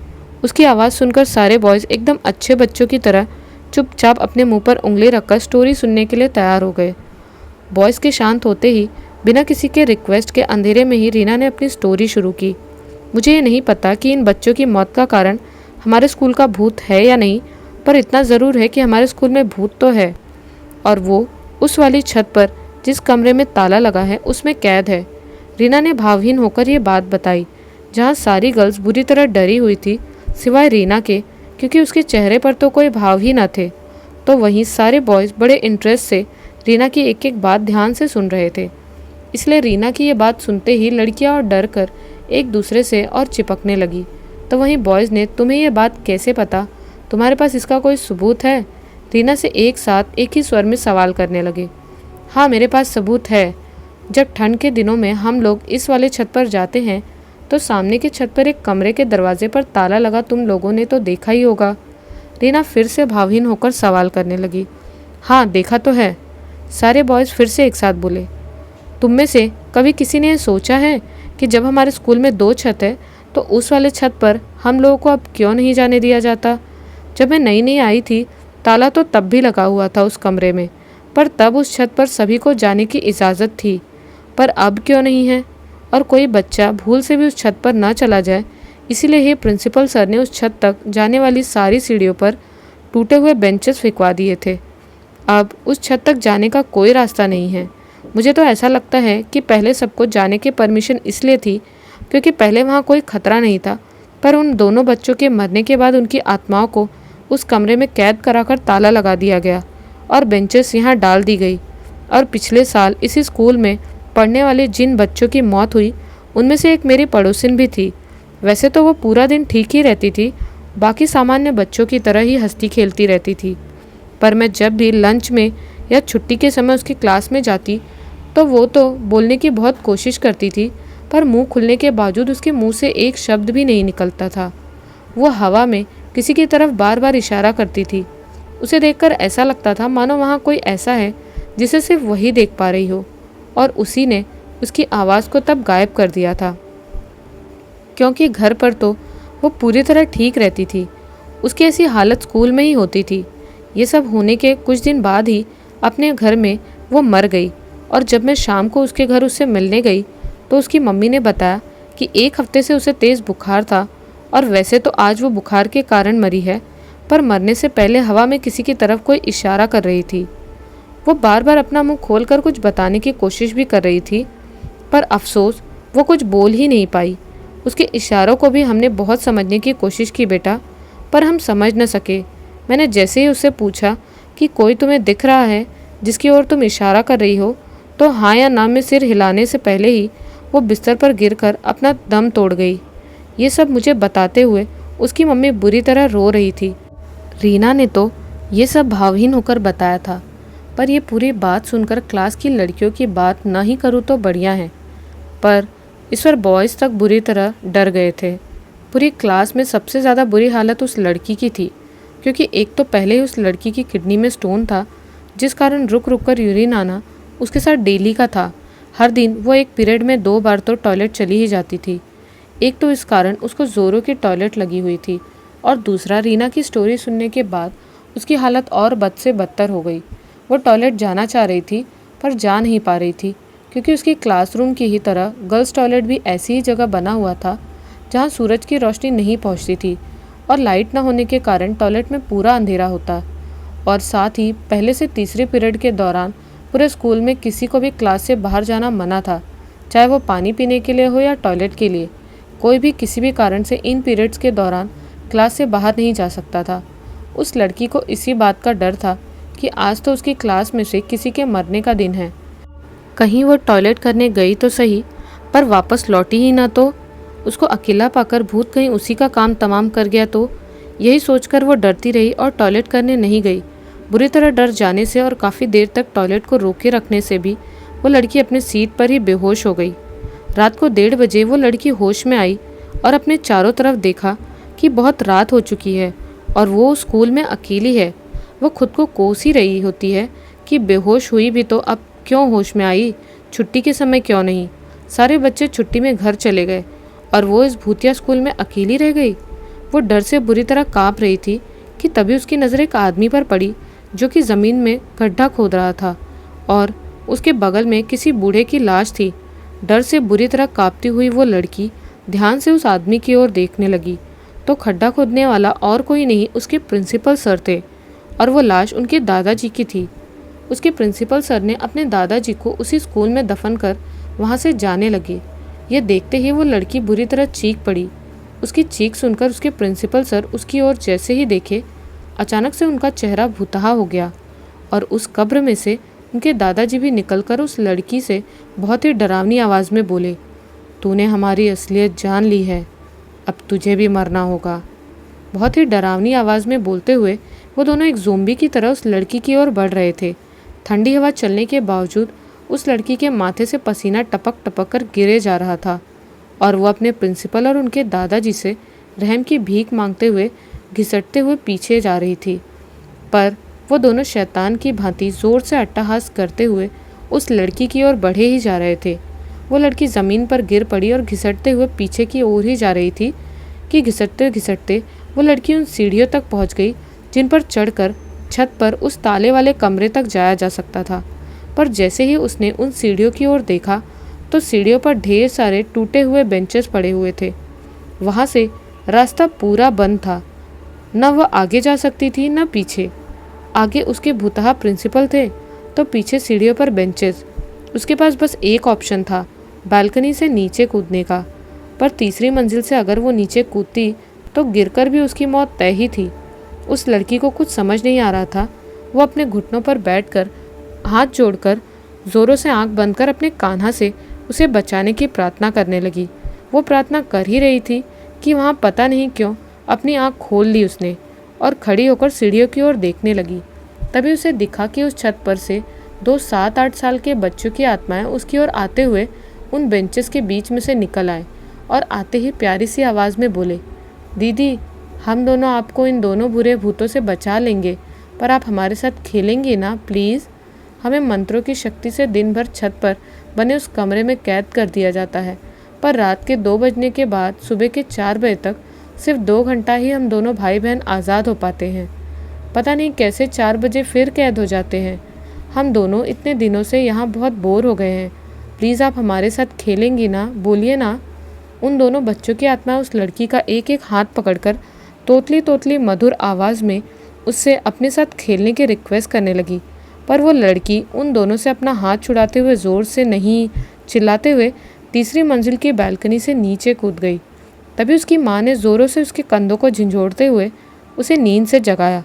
उसकी आवाज़ सुनकर सारे बॉयज़ एकदम अच्छे बच्चों की तरह चुपचाप अपने मुंह पर उंगली रखकर स्टोरी सुनने के लिए तैयार हो गए। बॉयज़ के शांत होते ही बिना किसी के रिक्वेस्ट के अंधेरे में ही रीना ने अपनी स्टोरी शुरू की। मुझे ये नहीं पता कि इन बच्चों की मौत का कारण हमारे स्कूल का भूत है या नहीं, पर इतना ज़रूर है कि हमारे स्कूल में भूत तो है, और वो उस वाली छत पर जिस कमरे में ताला लगा है उसमें कैद है। रीना ने भावहीन होकर ये बात बताई, जहाँ सारी गर्ल्स बुरी तरह डरी हुई थी सिवाय रीना के, क्योंकि उसके चेहरे पर तो कोई भाव ही न थे। तो वहीं सारे बॉयज़ बड़े इंटरेस्ट से रीना की एक एक बात ध्यान से सुन रहे थे। इसलिए रीना की ये बात सुनते ही लड़कियां और डर कर एक दूसरे से और चिपकने लगी। तो वहीं बॉयज़ ने, तुम्हें ये बात कैसे पता, तुम्हारे पास इसका कोई सबूत है, रीना से एक साथ एक ही स्वर में सवाल करने लगे। हाँ, मेरे पास सबूत है। जब ठंड के दिनों में हम लोग इस वाले छत पर जाते हैं, तो सामने की छत पर एक कमरे के दरवाजे पर ताला लगा तुम लोगों ने तो देखा ही होगा। रीना फिर से भावहीन होकर सवाल करने लगी। हाँ देखा तो है, सारे बॉयज़ फिर से एक साथ बोले। तुम में से कभी किसी ने सोचा है कि जब हमारे स्कूल में 2 छत है तो उस वाले छत पर हम लोगों को अब क्यों नहीं जाने दिया जाता? जब मैं नई नई आई थी ताला तो तब भी लगा हुआ था उस कमरे में, पर तब उस छत पर सभी को जाने की इजाज़त थी, पर अब क्यों नहीं है? और कोई बच्चा भूल से भी उस छत पर ना चला जाए, इसीलिए ही प्रिंसिपल सर ने उस छत तक जाने वाली सारी सीढ़ियों पर टूटे हुए बेंचेस फेंकवा दिए थे। अब उस छत तक जाने का कोई रास्ता नहीं है। मुझे तो ऐसा लगता है कि पहले सबको जाने की परमिशन इसलिए थी क्योंकि पहले वहाँ कोई खतरा नहीं था, पर उन दोनों बच्चों के मरने के बाद उनकी आत्माओं को उस कमरे में कैद कराकर ताला लगा दिया गया और बेंचेस यहाँ डाल दी गई। और पिछले साल इसी स्कूल में पढ़ने वाले जिन बच्चों की मौत हुई उनमें से एक मेरी पड़ोसिन भी थी। वैसे तो वो पूरा दिन ठीक ही रहती थी, बाकी सामान्य बच्चों की तरह ही हंसती खेलती रहती थी, पर मैं जब भी लंच में या छुट्टी के समय उसकी क्लास में जाती तो वो तो बोलने की बहुत कोशिश करती थी, पर मुंह खुलने के बावजूद उसके मुंह से एक शब्द भी नहीं निकलता था। वो हवा में किसी की तरफ बार बार इशारा करती थी। उसे देखकर ऐसा लगता था मानो वहाँ कोई ऐसा है जिसे सिर्फ वही देख पा रही हो, और उसी ने उसकी आवाज़ को तब गायब कर दिया था, क्योंकि घर पर तो वो पूरी तरह ठीक रहती थी। उसकी ऐसी हालत स्कूल में ही होती थी। ये सब होने के कुछ दिन बाद ही अपने घर में वो मर गई, और जब मैं शाम को उसके घर उससे मिलने गई तो उसकी मम्मी ने बताया कि 1 हफ्ते से उसे तेज़ बुखार था, और वैसे तो आज वो बुखार के कारण मरी है, पर मरने से पहले हवा में किसी की तरफ कोई इशारा कर रही थी। वो बार बार अपना मुंह खोलकर कुछ बताने की कोशिश भी कर रही थी, पर अफसोस वो कुछ बोल ही नहीं पाई। उसके इशारों को भी हमने बहुत समझने की कोशिश की बेटा, पर हम समझ न सके। मैंने जैसे ही उससे पूछा कि कोई तुम्हें दिख रहा है जिसकी ओर तुम इशारा कर रही हो, तो हाँ या ना में सिर हिलाने से पहले ही वो बिस्तर पर गिरकर अपना दम तोड़ गई। ये सब मुझे बताते हुए उसकी मम्मी बुरी तरह रो रही थी। रीना ने तो ये सब भावहीन होकर बताया था, पर ये पूरी बात सुनकर क्लास की लड़कियों की बात ना ही करूँ तो बढ़िया है, पर इस पर बॉयज़ तक बुरी तरह डर गए थे। पूरी क्लास में सबसे ज़्यादा बुरी हालत उस लड़की की थी, क्योंकि एक तो पहले ही उस लड़की की किडनी में स्टोन था, जिस कारण रुक रुक कर यूरिन आना उसके साथ डेली का था। हर दिन वो एक पीरियड में 2 बार तो टॉयलेट चली ही जाती थी। एक तो इस कारण उसको ज़ोरों की टॉयलेट लगी हुई थी, और दूसरा रीना की स्टोरी सुनने के बाद उसकी हालत और बद से बदतर हो गई। वो टॉयलेट जाना चाह रही थी पर जा नहीं पा रही थी, क्योंकि उसकी क्लासरूम की ही तरह गर्ल्स टॉयलेट भी ऐसी ही जगह बना हुआ था जहाँ सूरज की रोशनी नहीं पहुँचती थी, और लाइट न होने के कारण टॉयलेट में पूरा अंधेरा होता। और साथ ही पहले से तीसरे पीरियड के दौरान पूरे स्कूल में किसी को भी क्लास से बाहर जाना मना था, चाहे वो पानी पीने के लिए हो या टॉयलेट के लिए। कोई भी किसी भी कारण से इन पीरियड्स के दौरान क्लास से बाहर नहीं जा सकता था। उस लड़की को इसी बात का डर था कि आज तो उसकी क्लास में से किसी के मरने का दिन है। कहीं वो टॉयलेट करने गई तो सही, पर वापस लौटी ही ना तो उसको अकेला पाकर भूत कहीं उसी का काम तमाम कर गया तो। यही सोचकर वो डरती रही और टॉयलेट करने नहीं गई। बुरी तरह डर जाने से और काफ़ी देर तक टॉयलेट को रोके रखने से भी वो लड़की अपनी सीट पर ही बेहोश हो गई। रात को 1:30 बजे वो लड़की होश में आई और अपने चारों तरफ देखा कि बहुत रात हो चुकी है और वो स्कूल में अकेली है। वो खुद को कोस ही रही होती है कि बेहोश हुई भी तो अब क्यों होश में आई, छुट्टी के समय क्यों नहीं। सारे बच्चे छुट्टी में घर चले गए और वो इस भूतिया स्कूल में अकेली रह गई। वो डर से बुरी तरह काँप रही थी कि तभी उसकी नज़र एक आदमी पर पड़ी जो कि ज़मीन में गड्ढा खोद रहा था, और उसके बगल में किसी बूढ़े की लाश थी। डर से बुरी तरह काँपती हुई वो लड़की ध्यान से उस आदमी की ओर देखने लगी तो खड्डा खोदने वाला और कोई नहीं उसके प्रिंसिपल सर थे, और वो लाश उनके दादाजी की थी। उसके प्रिंसिपल सर ने अपने दादाजी को उसी स्कूल में दफन कर वहाँ से जाने लगे। ये देखते ही वो लड़की बुरी तरह चीख पड़ी। उसकी चीख सुनकर उसके प्रिंसिपल सर उसकी ओर जैसे ही देखे, अचानक से उनका चेहरा भुतहा हो गया, और उस कब्र में से उनके दादाजी भी निकलकर उस लड़की से बहुत ही डरावनी आवाज़ में बोले, तूने हमारी असलियत जान ली है, अब तुझे भी मरना होगा। बहुत ही डरावनी आवाज़ में बोलते हुए वो दोनों एक ज़ोंबी की तरह उस लड़की की ओर बढ़ रहे थे। ठंडी हवा चलने के बावजूद उस लड़की के माथे से पसीना टपक टपक कर गिरे जा रहा था, और वो अपने प्रिंसिपल और उनके दादाजी से रहम की भीख मांगते हुए घिसटते हुए पीछे जा रही थी। पर वो दोनों शैतान की भांति जोर से अट्टहास करते हुए उस लड़की की ओर बढ़े ही जा रहे थे। वो लड़की ज़मीन पर गिर पड़ी और घिसटते हुए पीछे की ओर ही जा रही थी कि घिसटते घिसटते वो लड़की उन सीढ़ियों तक पहुंच गई जिन पर चढ़कर छत पर उस ताले वाले कमरे तक जाया जा सकता था। पर जैसे ही उसने उन सीढ़ियों की ओर देखा तो सीढ़ियों पर ढेर सारे टूटे हुए बेंचेस पड़े हुए थे। वहाँ से रास्ता पूरा बंद था। न वह आगे जा सकती थी न पीछे। आगे उसके भुतहा प्रिंसिपल थे तो पीछे सीढ़ियों पर बेंचेस। उसके पास बस एक ऑप्शन था, बालकनी से नीचे कूदने का। पर तीसरी मंजिल से अगर वो नीचे कूदती तो गिरकर भी उसकी मौत तय ही थी। उस लड़की को कुछ समझ नहीं आ रहा था। वो अपने घुटनों पर बैठकर हाथ जोड़कर ज़ोरों से आंख बंद कर अपने कान्हा से उसे बचाने की प्रार्थना करने लगी। वो प्रार्थना कर ही रही थी कि वहाँ पता नहीं क्यों अपनी आंख खोल ली उसने और खड़ी होकर सीढ़ियों की ओर देखने लगी। तभी उसे दिखा कि उस छत पर से 2 7-8 साल के बच्चों की आत्माएं उसकी ओर आते हुए उन बेंचेस के बीच में से निकल आए और आते ही प्यारी सी आवाज़ में बोले, दीदी, हम दोनों आपको इन दोनों बुरे भूतों से बचा लेंगे, पर आप हमारे साथ खेलेंगी ना प्लीज़। हमें मंत्रों की शक्ति से दिन भर छत पर बने उस कमरे में कैद कर दिया जाता है, पर रात के 2 बजने के बाद सुबह के 4 बजे तक सिर्फ 2 घंटा ही हम दोनों भाई बहन आज़ाद हो पाते हैं। पता नहीं कैसे 4 बजे फिर कैद हो जाते हैं। हम दोनों इतने दिनों से यहाँ बहुत बोर हो गए हैं। प्लीज़ आप हमारे साथ खेलेंगी ना, बोलिए ना। उन दोनों बच्चों की आत्मा उस लड़की का एक एक हाथ पकड़कर तोतली तोतली मधुर आवाज़ में उससे अपने साथ खेलने की रिक्वेस्ट करने लगी। पर वो लड़की उन दोनों से अपना हाथ छुड़ाते हुए ज़ोर से नहीं चिल्लाते हुए तीसरी मंजिल की बालकनी से नीचे कूद गई। तभी उसकी माँ ने ज़ोरों से उसके कंधों को झंझोड़ते हुए उसे नींद से जगाया।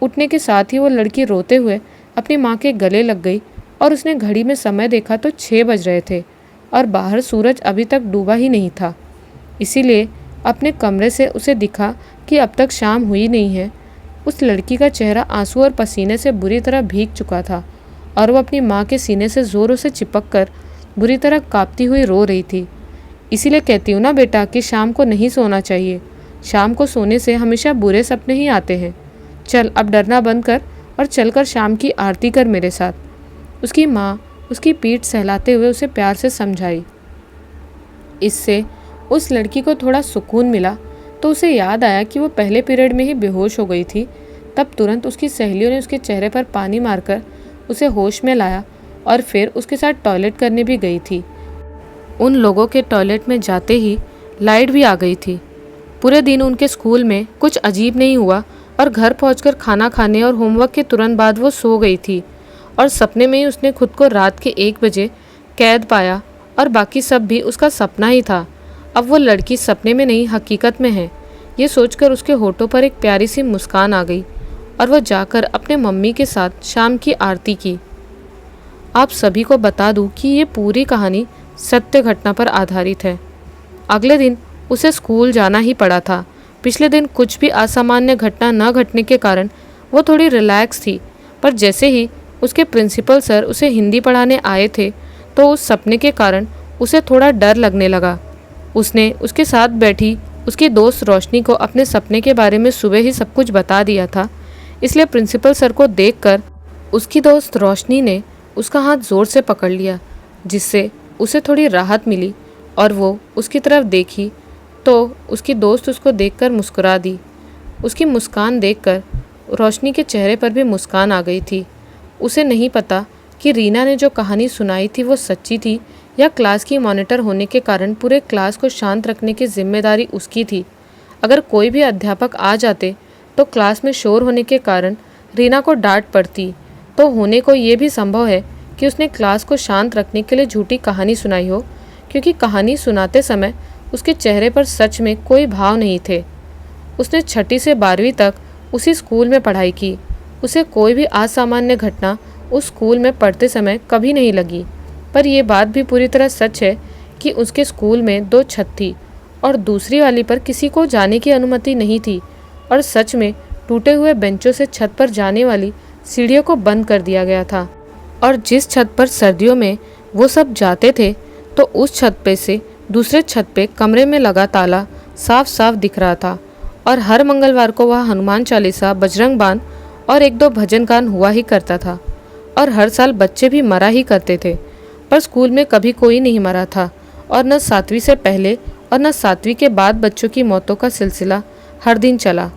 उठने के साथ ही वो लड़की रोते हुए अपनी माँ के गले लग गई और उसने घड़ी में समय देखा तो 6 बज रहे थे और बाहर सूरज अभी तक डूबा ही नहीं था। इसीलिए अपने कमरे से उसे दिखा कि अब तक शाम हुई नहीं है। उस लड़की का चेहरा आंसू और पसीने से बुरी तरह भीग चुका था और वो अपनी माँ के सीने से ज़ोरों से चिपक कर बुरी तरह कांपती हुई रो रही थी। इसीलिए कहती हूँ ना बेटा कि शाम को नहीं सोना चाहिए। शाम को सोने से हमेशा बुरे सपने ही आते हैं। चल अब डरना बंद कर और चलकर शाम की आरती कर मेरे साथ। उसकी माँ उसकी पीठ सहलाते हुए उसे प्यार से समझाई। इससे उस लड़की को थोड़ा सुकून मिला तो उसे याद आया कि वो पहले पीरियड में ही बेहोश हो गई थी। तब तुरंत उसकी सहेलियों ने उसके चेहरे पर पानी मारकर उसे होश में लाया और फिर उसके साथ टॉयलेट करने भी गई थी। उन लोगों के टॉयलेट में जाते ही लाइट भी आ गई थी। पूरे दिन उनके स्कूल में कुछ अजीब नहीं हुआ और घर पहुंचकर खाना खाने और होमवर्क के तुरंत बाद वो सो गई थी और सपने में ही उसने खुद को रात के 1 बजे कैद पाया और बाकी सब भी उसका सपना ही था। अब वो लड़की सपने में नहीं हकीकत में है। ये सोचकर उसके होठों पर एक प्यारी सी मुस्कान आ गई और वह जाकर अपने मम्मी के साथ शाम की आरती की। आप सभी को बता दूं कि ये पूरी कहानी सत्य घटना पर आधारित है। अगले दिन उसे स्कूल जाना ही पड़ा था। पिछले दिन कुछ भी असामान्य घटना न घटने के कारण वो थोड़ी रिलैक्स थी, पर जैसे ही उसके प्रिंसिपल सर उसे हिंदी पढ़ाने आए थे तो उस सपने के कारण उसे थोड़ा डर लगने लगा। उसने उसके साथ बैठी उसकी दोस्त रोशनी को अपने सपने के बारे में सुबह ही सब कुछ बता दिया था। इसलिए प्रिंसिपल सर को देखकर उसकी दोस्त रोशनी ने उसका हाथ ज़ोर से पकड़ लिया, जिससे उसे थोड़ी राहत मिली और वो उसकी तरफ देखी तो उसकी दोस्त उसको देखकर मुस्कुरा दी। उसकी मुस्कान देखकर रोशनी के चेहरे पर भी मुस्कान आ गई थी। उसे नहीं पता कि रीना ने जो कहानी सुनाई थी वो सच्ची थी या क्लास की मॉनिटर होने के कारण पूरे क्लास को शांत रखने की जिम्मेदारी उसकी थी। अगर कोई भी अध्यापक आ जाते तो क्लास में शोर होने के कारण रीना को डांट पड़ती, तो होने को ये भी संभव है कि उसने क्लास को शांत रखने के लिए झूठी कहानी सुनाई हो, क्योंकि कहानी सुनाते समय उसके चेहरे पर सच में कोई भाव नहीं थे। उसने 6ठी से 12वीं तक उसी स्कूल में पढ़ाई की। उसे कोई भी असामान्य घटना उस स्कूल में पढ़ते समय कभी नहीं लगी। पर यह बात भी पूरी तरह सच है कि उसके स्कूल में 2 छत थी और दूसरी वाली पर किसी को जाने की अनुमति नहीं थी और सच में टूटे हुए बेंचों से छत पर जाने वाली सीढ़ियों को बंद कर दिया गया था। और जिस छत पर सर्दियों में वो सब जाते थे तो उस छत पे से दूसरे छत पे कमरे में लगा ताला साफ साफ दिख रहा था और हर मंगलवार को वह हनुमान चालीसा, बजरंग बाण और एक दो भजन गान हुआ ही करता था और हर साल बच्चे भी मरा ही करते थे, पर स्कूल में कभी कोई नहीं मरा था और न 7वीं से पहले और न 7वीं के बाद बच्चों की मौतों का सिलसिला हर दिन चला।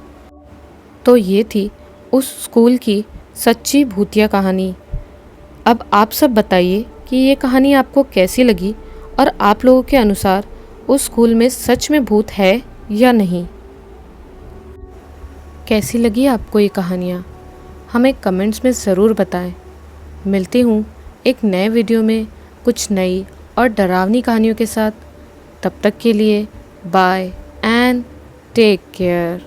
तो ये थी उस स्कूल की सच्ची भूतिया कहानी। अब आप सब बताइए कि ये कहानी आपको कैसी लगी और आप लोगों के अनुसार उस स्कूल में सच में भूत है या नहीं। कैसी लगी आपको ये कहानियाँ हमें कमेंट्स में ज़रूर बताएं। मिलती हूँ एक नए वीडियो में कुछ नई और डरावनी कहानियों के साथ। तब तक के लिए बाय एंड टेक केयर।